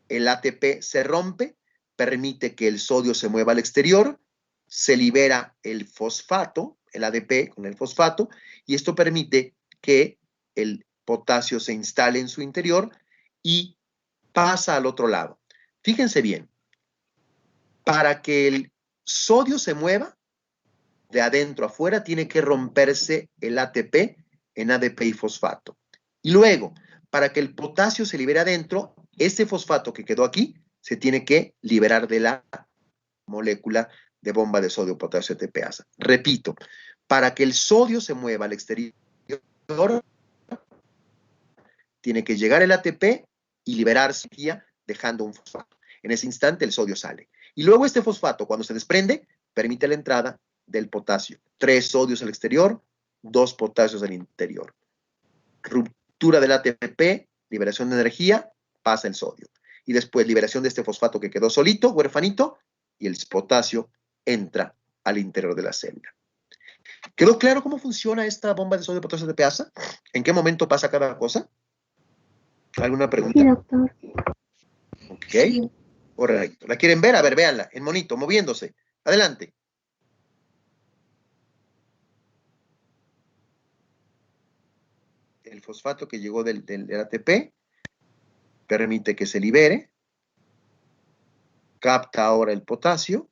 El ATP se rompe, permite que el sodio se mueva al exterior, se libera el fosfato, el ADP con el fosfato, y esto permite que el potasio se instale en su interior y pasa al otro lado. Fíjense bien, para que el sodio se mueva de adentro a afuera, tiene que romperse el ATP en ADP y fosfato. Y luego, para que el potasio se libere adentro, ese fosfato que quedó aquí se tiene que liberar de la molécula de bomba de sodio potasio ATPasa. Repito, para que el sodio se mueva al exterior, tiene que llegar el ATP y liberarse energía dejando un fosfato. En ese instante el sodio sale. Y luego este fosfato, cuando se desprende, permite la entrada del potasio. 3 sodios al exterior, 2 potasios al interior. Ruptura del ATP, liberación de energía, pasa el sodio. Y después liberación de este fosfato que quedó solito, huerfanito, y el potasio entra al interior de la célula. ¿Quedó claro cómo funciona esta bomba de sodio potasio ATPasa? ¿En qué momento pasa cada cosa? ¿Alguna pregunta? Sí, doctor. Ok. Sí. Correcto. ¿La quieren ver? A ver, véanla. En monito, moviéndose. Adelante. El fosfato que llegó del ATP permite que se libere. Capta ahora el potasio.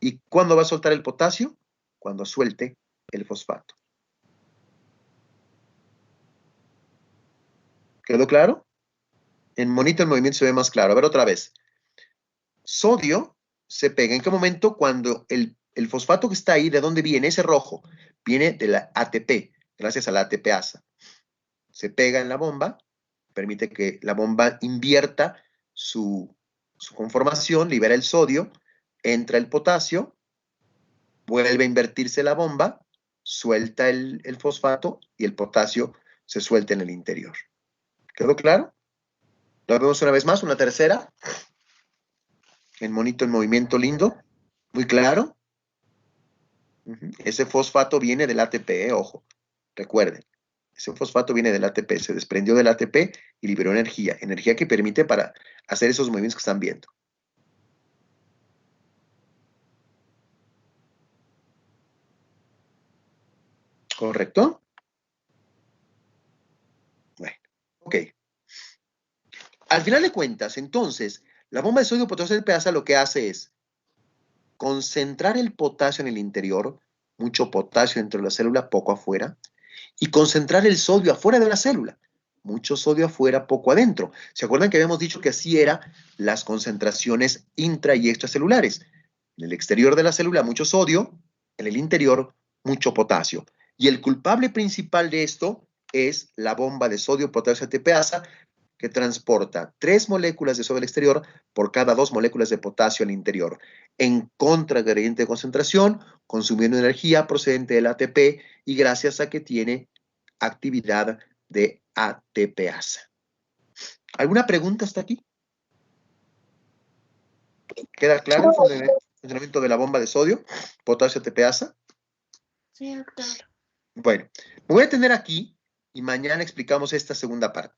¿Y cuándo va a soltar el potasio? Cuando suelte el fosfato. ¿Quedó claro? En monito el movimiento se ve más claro. A ver otra vez. Sodio se pega. ¿En qué momento? Cuando el fosfato que está ahí, ¿de dónde viene? Ese rojo. Viene de la ATP, gracias a la ATPasa. Se pega en la bomba, permite que la bomba invierta su conformación, libera el sodio, entra el potasio, vuelve a invertirse la bomba, suelta el fosfato y el potasio se suelta en el interior. ¿Quedó claro? Lo vemos una vez más, una tercera. El monito en movimiento lindo. Muy claro. Ese fosfato viene del ATP, ojo. Recuerden, ese fosfato viene del ATP, se desprendió del ATP y liberó energía. Energía que permite para hacer esos movimientos que están viendo. ¿Correcto? Bueno, ok. Al final de cuentas, entonces, la bomba de sodio potasio ATPasa lo que hace es concentrar el potasio en el interior, mucho potasio dentro de la célula, poco afuera, y concentrar el sodio afuera de la célula, mucho sodio afuera, poco adentro. ¿Se acuerdan que habíamos dicho que así eran las concentraciones intra y extracelulares? En el exterior de la célula, mucho sodio, en el interior, mucho potasio. Y el culpable principal de esto es la bomba de sodio potasio ATPasa, que transporta 3 moléculas de sodio al exterior por cada 2 moléculas de potasio al interior, en contra gradiente de concentración, consumiendo energía procedente del ATP y gracias a que tiene actividad de ATPasa. ¿Alguna pregunta hasta aquí? ¿Queda claro el funcionamiento de la bomba de sodio potasio ATPasa? Sí, doctor. Bueno, me voy a detener aquí y mañana explicamos esta segunda parte.